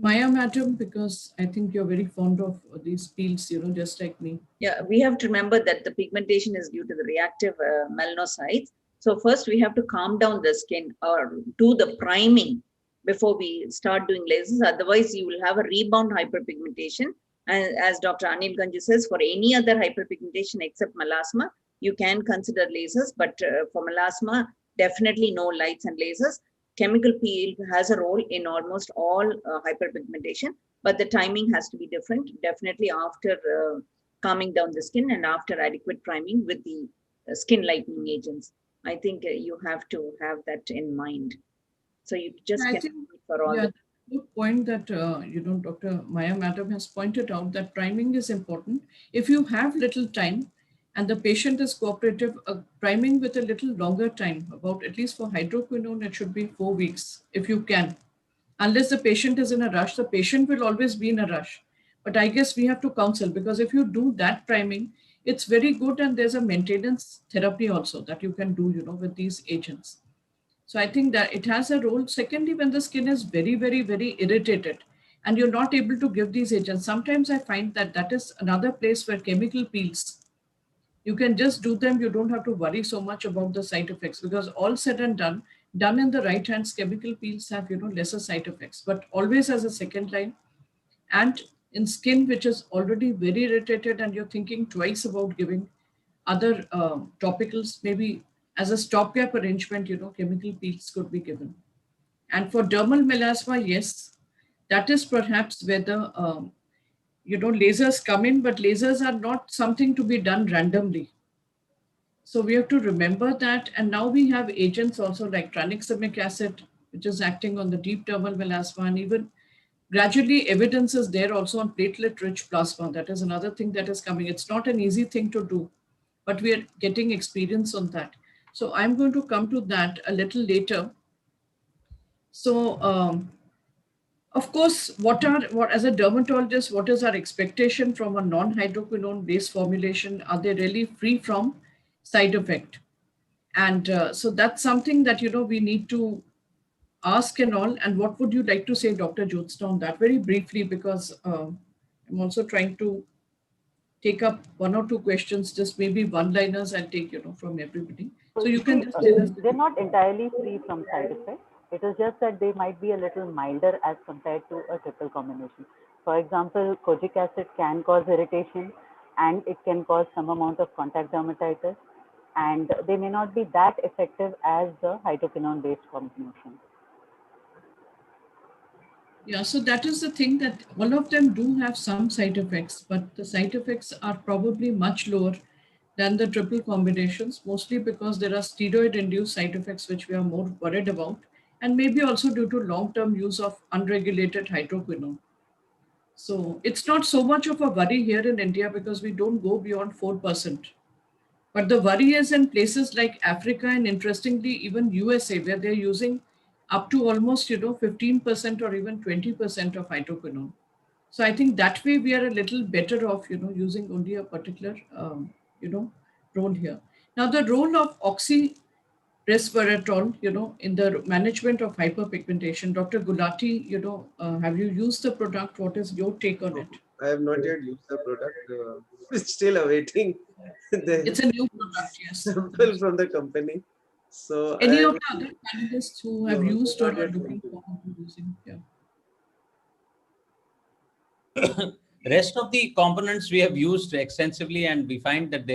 Maya, madam, because I think you're very fond of these peels, just like me. Yeah, we have to remember that the pigmentation is due to the reactive melanocytes. So first we have to calm down the skin or do the priming before we start doing lasers. Otherwise, you will have a rebound hyperpigmentation. And as Dr. Anil Ganju says, for any other hyperpigmentation except melasma, you can consider lasers. But for melasma, definitely no lights and lasers. Chemical peel has a role in almost all hyperpigmentation, but the timing has to be different. Definitely after calming down the skin and after adequate priming with the skin lightening agents. I think you have to have that in mind. So you just can't wait for all. Yeah, good point that Dr. Maya madam has pointed out that priming is important. If you have little time and the patient is cooperative, priming with a little longer time, about at least for hydroquinone, it should be 4 weeks if you can. Unless the patient is in a rush, the patient will always be in a rush. But I guess we have to counsel, because if you do that priming, it's very good, and there's a maintenance therapy also that you can do, with these agents. So I think that it has a role. Secondly, when the skin is very, very, very irritated and you're not able to give these agents, sometimes I find that that is another place where chemical peels, you can just do them. You don't have to worry so much about the side effects, because all said and done in the right hands, chemical peels have, lesser side effects, but always as a second line. And in skin which is already very irritated and you're thinking twice about giving other topicals, maybe as a stopgap arrangement, chemical peels could be given. And for dermal melasma, yes, that is perhaps where the lasers come in, but lasers are not something to be done randomly. So we have to remember that. And now we have agents also like tranexamic acid, which is acting on the deep dermal melasma, and even gradually evidence is there also on platelet-rich plasma. That is another thing that is coming. It's not an easy thing to do, but we are getting experience on that. So I'm going to come to that a little later. So of course, what as a dermatologist, what is our expectation from a non-hydroquinone based formulation? Are they really free from side effect? And so that's something that, we need to ask and all. And what would you like to say, Dr. Jyotsna, on that very briefly, because I'm also trying to take up one or two questions, just maybe one-liners I'll take, from everybody. So you can just tell us. They're not entirely free from side effects. It is just that they might be a little milder as compared to a triple combination. For example, kojic acid can cause irritation and it can cause some amount of contact dermatitis, and they may not be that effective as the hydroquinone based combination. Yeah, so that is the thing, that all of them do have some side effects, but the side effects are probably much lower than the triple combinations, mostly because there are steroid-induced side effects which we are more worried about, and maybe also due to long-term use of unregulated hydroquinone. So it's not so much of a worry here in India because we don't go beyond 4%. But the worry is in places like Africa and, interestingly, even USA, where they're using up to almost, 15% or even 20% of hydroquinone. So I think that way we are a little better off, using only a particular, role here. Now, the role of oxyresveratrol, in the management of hyperpigmentation. Dr. Gulati, have you used the product? What is your take on it? I have not yet used the product. It's still awaiting It's a new product, yes. sample from the company. So Any of the other panelists who have used or not are yet looking forward to using? Yeah. Rest of the components we have used extensively, and we find that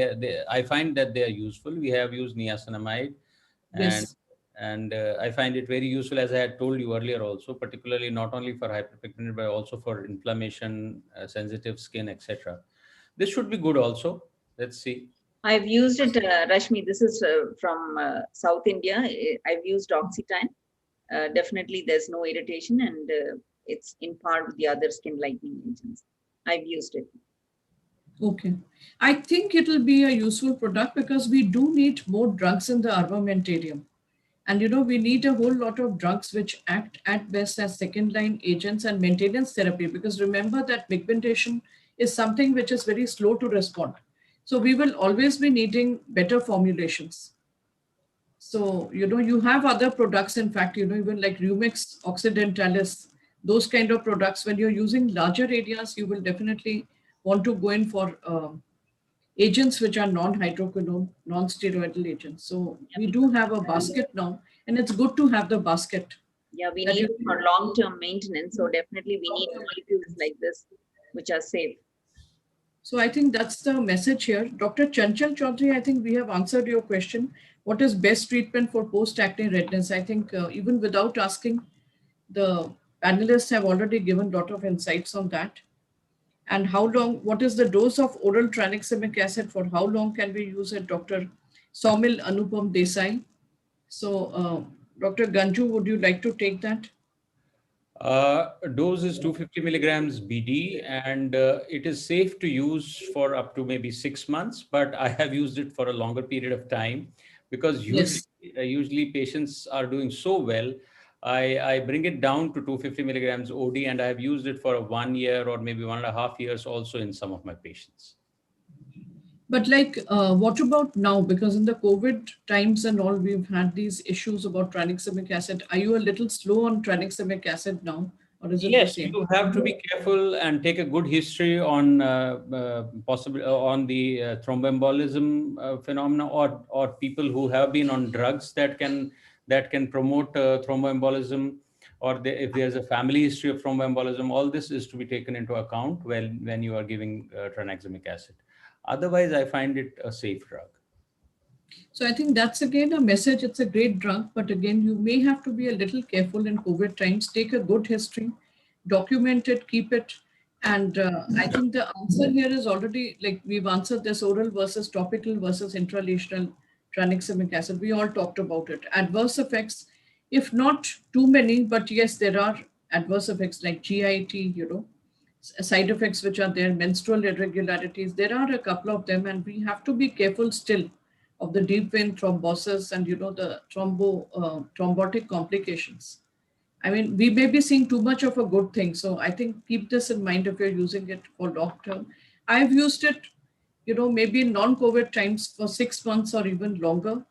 I find that they are useful. We have used niacinamide, Yes. and I find it very useful, as I had told you earlier also, particularly not only for hyperpigmentation, but also for inflammation, sensitive skin, etc. This should be good also. Let's see. I've used it, Rashmi. This is from South India. I've used Oxytine. Definitely, there's no irritation, and it's in par with the other skin lightening agents. I've used it. Okay. I think it will be a useful product because we do need more drugs in the armamentarium. And, we need a whole lot of drugs which act at best as second line agents and maintenance therapy, because remember that pigmentation is something which is very slow to respond. So we will always be needing better formulations. So, you have other products, in fact, even like Rumex Occidentalis, those kind of products, when you're using larger areas, you will definitely want to go in for agents which are non-hydroquinone, non-steroidal agents. So we do have a basket now, and it's good to have the basket. Yeah, we need it for long-term maintenance. So definitely we need molecules like this, which are safe. So I think that's the message here. Dr. Chanchal Chaudhary, I think we have answered your question. What is best treatment for post-acne redness? I think even without asking, the panelists have already given a lot of insights on that. And how long, what is the dose of oral tranexamic acid? For how long can we use it? Dr. Saumil Anupam Desai. So Dr. Ganju, would you like to take that? Dose is 250 milligrams BD, and it is safe to use for up to maybe 6 months, but I have used it for a longer period of time because usually patients are doing so well. I bring it down to 250 milligrams OD, and I have used it for 1 year or maybe 1.5 years also in some of my patients. But like, what about now? Because in the COVID times and all, we've had these issues about tranexamic acid. Are you a little slow on tranexamic acid now, or is it the Yes, same? you have to be careful and take a good history on on the thromboembolism phenomena, or people who have been on drugs that can promote thromboembolism, or if there's a family history of thromboembolism. All this is to be taken into account when you are giving tranexamic acid. Otherwise, I find it a safe drug. So I think that's again a message. It's a great drug, but again, you may have to be a little careful in COVID times. Take a good history, document it, keep it. And I think the answer here is already like we've answered this: oral versus topical versus intralesional tranexamic acid. We all talked about it. Adverse effects, if not too many, but yes, there are adverse effects like GIT, side effects which are there, menstrual irregularities. There are a couple of them, and we have to be careful still of the deep vein thrombosis and the thrombotic complications. I mean, we may be seeing too much of a good thing. So I think keep this in mind if you're using it for long term. I've used it, maybe in non-COVID times for 6 months or even longer.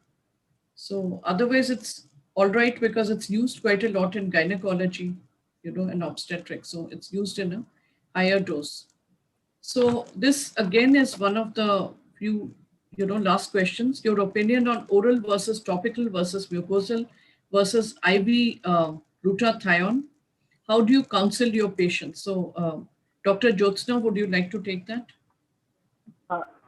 So otherwise it's all right because it's used quite a lot in gynecology, and obstetrics. So it's used in a higher dose. So this again is one of the few, last questions. Your opinion on oral versus topical versus mucosal versus IV glutathione. How do you counsel your patients? So Dr. Jyotsna, would you like to take that?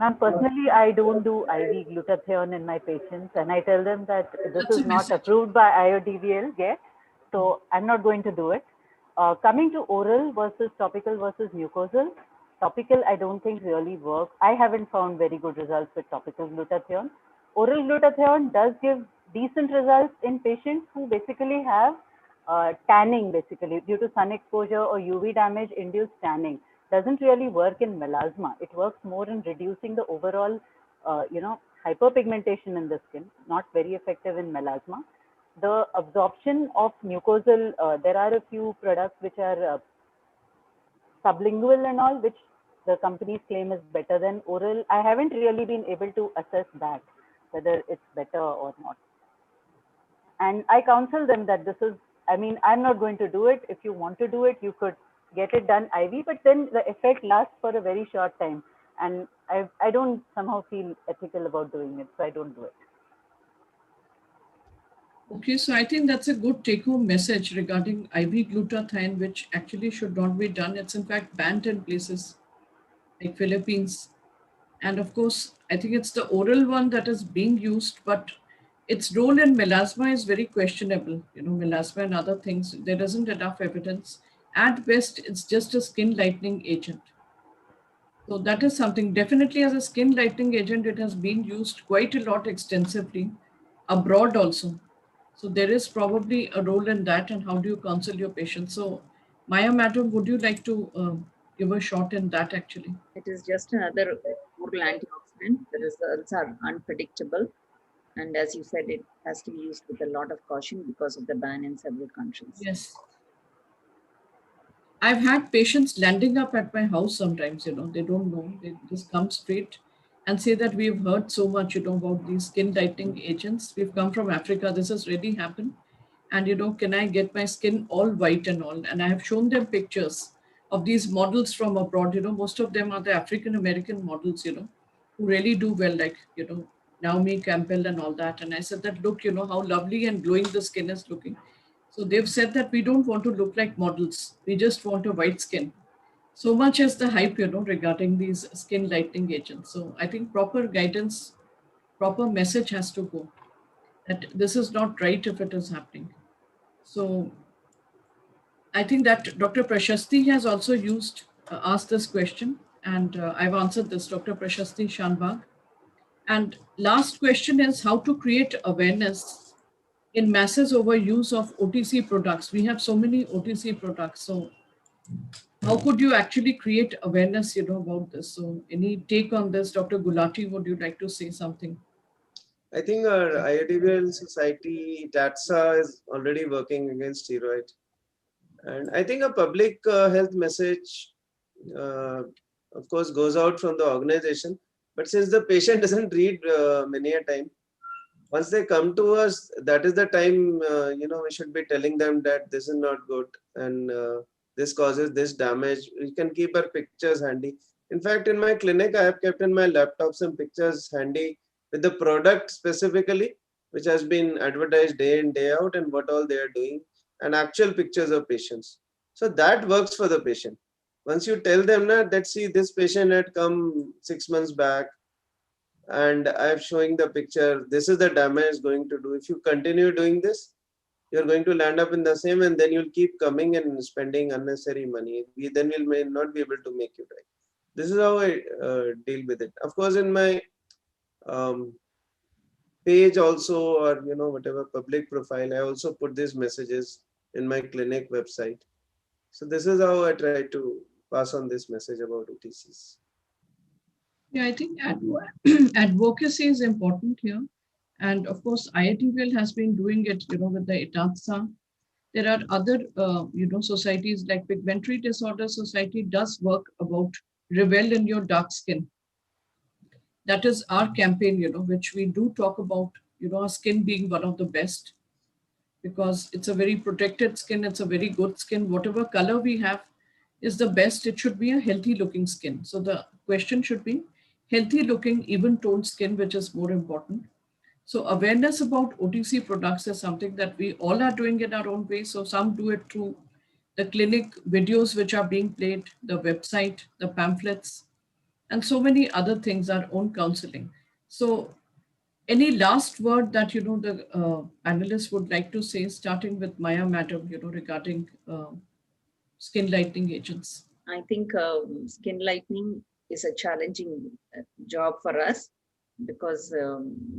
Ma'am, personally, I don't do IV glutathione in my patients, and I tell them that this That's is a not message. approved by IODVL yet, so I'm not going to do it. Coming to oral versus topical versus mucosal, topical I don't think really works. I haven't found very good results with topical glutathione. Oral glutathione does give decent results in patients who basically have tanning, basically due to sun exposure or UV damage induced tanning. Doesn't really work in melasma. It works more in reducing the overall, hyperpigmentation in the skin. Not very effective in melasma. The absorption of mucosal, there are a few products which are sublingual and all, which the companies claim is better than oral. I haven't really been able to assess that, whether it's better or not. And I counsel them that this is, I mean, I'm not going to do it. If you want to do it, you could get it done IV, but then the effect lasts for a very short time. And I don't somehow feel ethical about doing it, so I don't do it. Okay, so I think that's a good take-home message regarding IV glutathione, which actually should not be done. It's in fact banned in places like Philippines. And of course, I think it's the oral one that is being used, but its role in melasma is very questionable. Melasma and other things, there isn't enough evidence. At best, it's just a skin lightening agent. So that is something. Definitely as a skin lightening agent, it has been used quite a lot extensively abroad also. So there is probably a role in that. And how do you counsel your patients? So Maya, madam, would you like to give a shot in that actually? It is just another oral antioxidant. The results are unpredictable. And as you said, it has to be used with a lot of caution because of the ban in several countries. Yes. I've had patients landing up at my house sometimes, they don't know. They just come straight and say that we've heard so much, about these skin lightening agents. We've come from Africa. This has really happened. And, can I get my skin all white and all? And I have shown them pictures of these models from abroad. Most of them are the African American models, who really do well, like, Naomi Campbell and all that. And I said that, look, how lovely and glowing the skin is looking. So they've said that we don't want to look like models. We just want a white skin. So much as the hype, regarding these skin lightening agents. So I think proper guidance, proper message has to go that this is not right if it is happening. So I think that Dr. Prashasti has also asked this question, and I've answered this, Dr. Prashasti Shanbag. And last question is how to create awareness in masses over use of OTC products. We have so many OTC products. So how could you actually create awareness, about this? So any take on this, Dr. Gulati, would you like to say something? I think our IODVL society, TATSA, is already working against steroid. And I think a public health message, of course, goes out from the organization. But since the patient doesn't read many a time, once they come to us, that is the time, we should be telling them that this is not good and this causes this damage. We can keep our pictures handy. In fact, in my clinic, I have kept in my laptop some pictures handy with the product specifically, which has been advertised day in, day out, and what all they are doing, and actual pictures of patients. So that works for the patient. Once you tell them that, see, this patient had come 6 months back, and I'm showing the picture, this is the damage going to do. If you continue doing this, you're going to land up in the same, and then you'll keep coming and spending unnecessary money. Then we may not be able to make you right. This is how I deal with it. Of course, in my page also, or whatever public profile, I also put these messages in my clinic website. So this is how I try to pass on this message about OTCs. Yeah, I think advocacy is important here. And of course, IITVL has been doing it, with the ITATSA. There are other, societies like Pigmentary Disorder Society does work about revel in your dark skin. That is our campaign, which we do talk about, our skin being one of the best, because it's a very protected skin. It's a very good skin. Whatever color we have is the best. It should be a healthy looking skin. So the question should be healthy looking, even toned skin, which is more important. So awareness about OTC products is something that we all are doing in our own way. So some do it through the clinic videos which are being played, the website, the pamphlets, and so many other things, our own counseling. So any last word that, the panelists would like to say, starting with Maya Madam, regarding skin lightening agents? I think skin lightening is a challenging job for us, because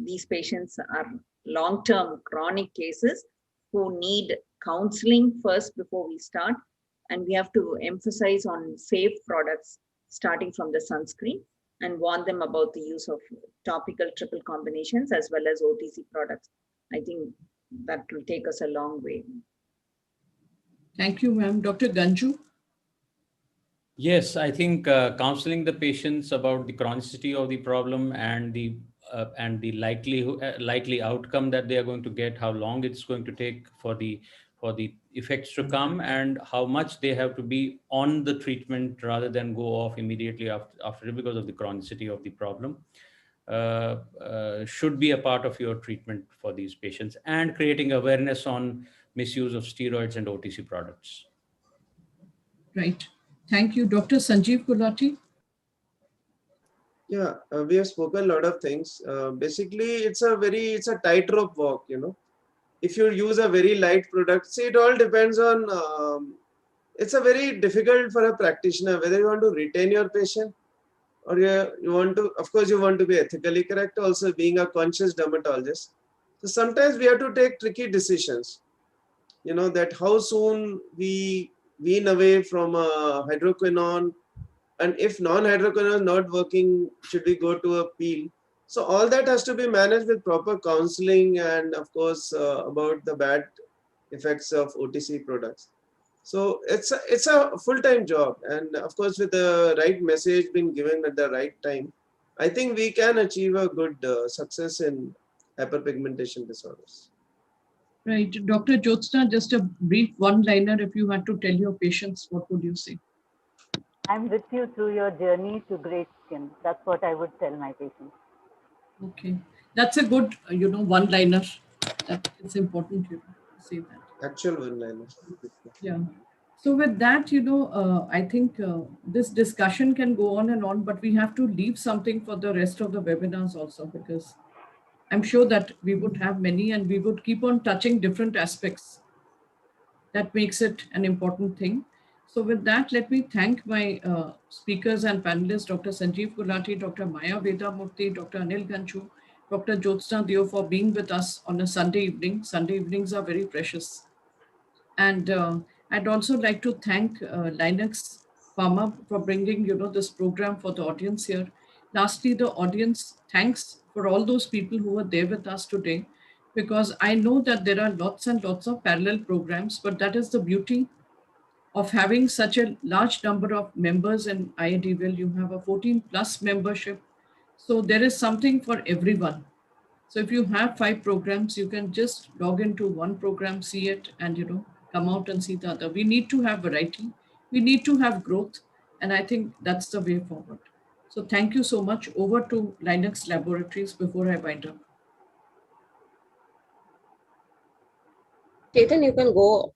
these patients are long-term chronic cases who need counseling first before we start. And we have to emphasize on safe products, starting from the sunscreen, and warn them about the use of topical triple combinations as well as OTC products. I think that will take us a long way. Thank you, ma'am. Dr. Ganju? Yes, I think counseling the patients about the chronicity of the problem and the likely outcome that they are going to get, how long it's going to take for the effects to come, and how much they have to be on the treatment rather than go off immediately after because of the chronicity of the problem, should be a part of your treatment for these patients, and creating awareness on misuse of steroids and OTC products. Right. Thank you. Dr. Sanjeev Gulati? Yeah, we have spoken a lot of things. Basically, it's a tightrope walk, If you use a very light product, see, it all depends on, it's a very difficult for a practitioner, whether you want to retain your patient or you want to, of course, you want to be ethically correct, also being a conscious dermatologist. So sometimes we have to take tricky decisions, that how soon we wean away from hydroquinone, and if non-hydroquinone is not working, should we go to a peel? So all that has to be managed with proper counseling, and of course about the bad effects of OTC products. So it's a full-time job, and of course with the right message being given at the right time, I think we can achieve a good success in hyperpigmentation disorders. Right. Dr. Jyotsna, just a brief one-liner. If you had to tell your patients, what would you say? I'm with you through your journey to great skin. That's what I would tell my patients. Okay. That's a good, one-liner. That it's important to say that. Actual one-liner. Yeah. So with that, I think this discussion can go on and on, but we have to leave something for the rest of the webinars also, because I'm sure that we would have many, and we would keep on touching different aspects. That makes it an important thing. So with that, let me thank my speakers and panelists, Dr. Sanjeev Gulati, Dr. Maya Vedamurthy, Dr. Anil Ganchu, Dr. Jyotsna Deo for being with us on a Sunday evening. Sunday evenings are very precious. And I'd also like to thank Linux Pharma for bringing, this program for the audience here. Lastly, the audience, thanks for all those people who were there with us today, because I know that there are lots and lots of parallel programs, but that is the beauty of having such a large number of members in IITVL. You have a 14+ membership, So there is something for everyone. So if you have 5 programs, you can just log into one program, see it, and come out and see the other. We need to have variety. We need to have growth. And I think that's the way forward. So thank you so much. Over to Linux Laboratories before I wind up. Chetan, you can go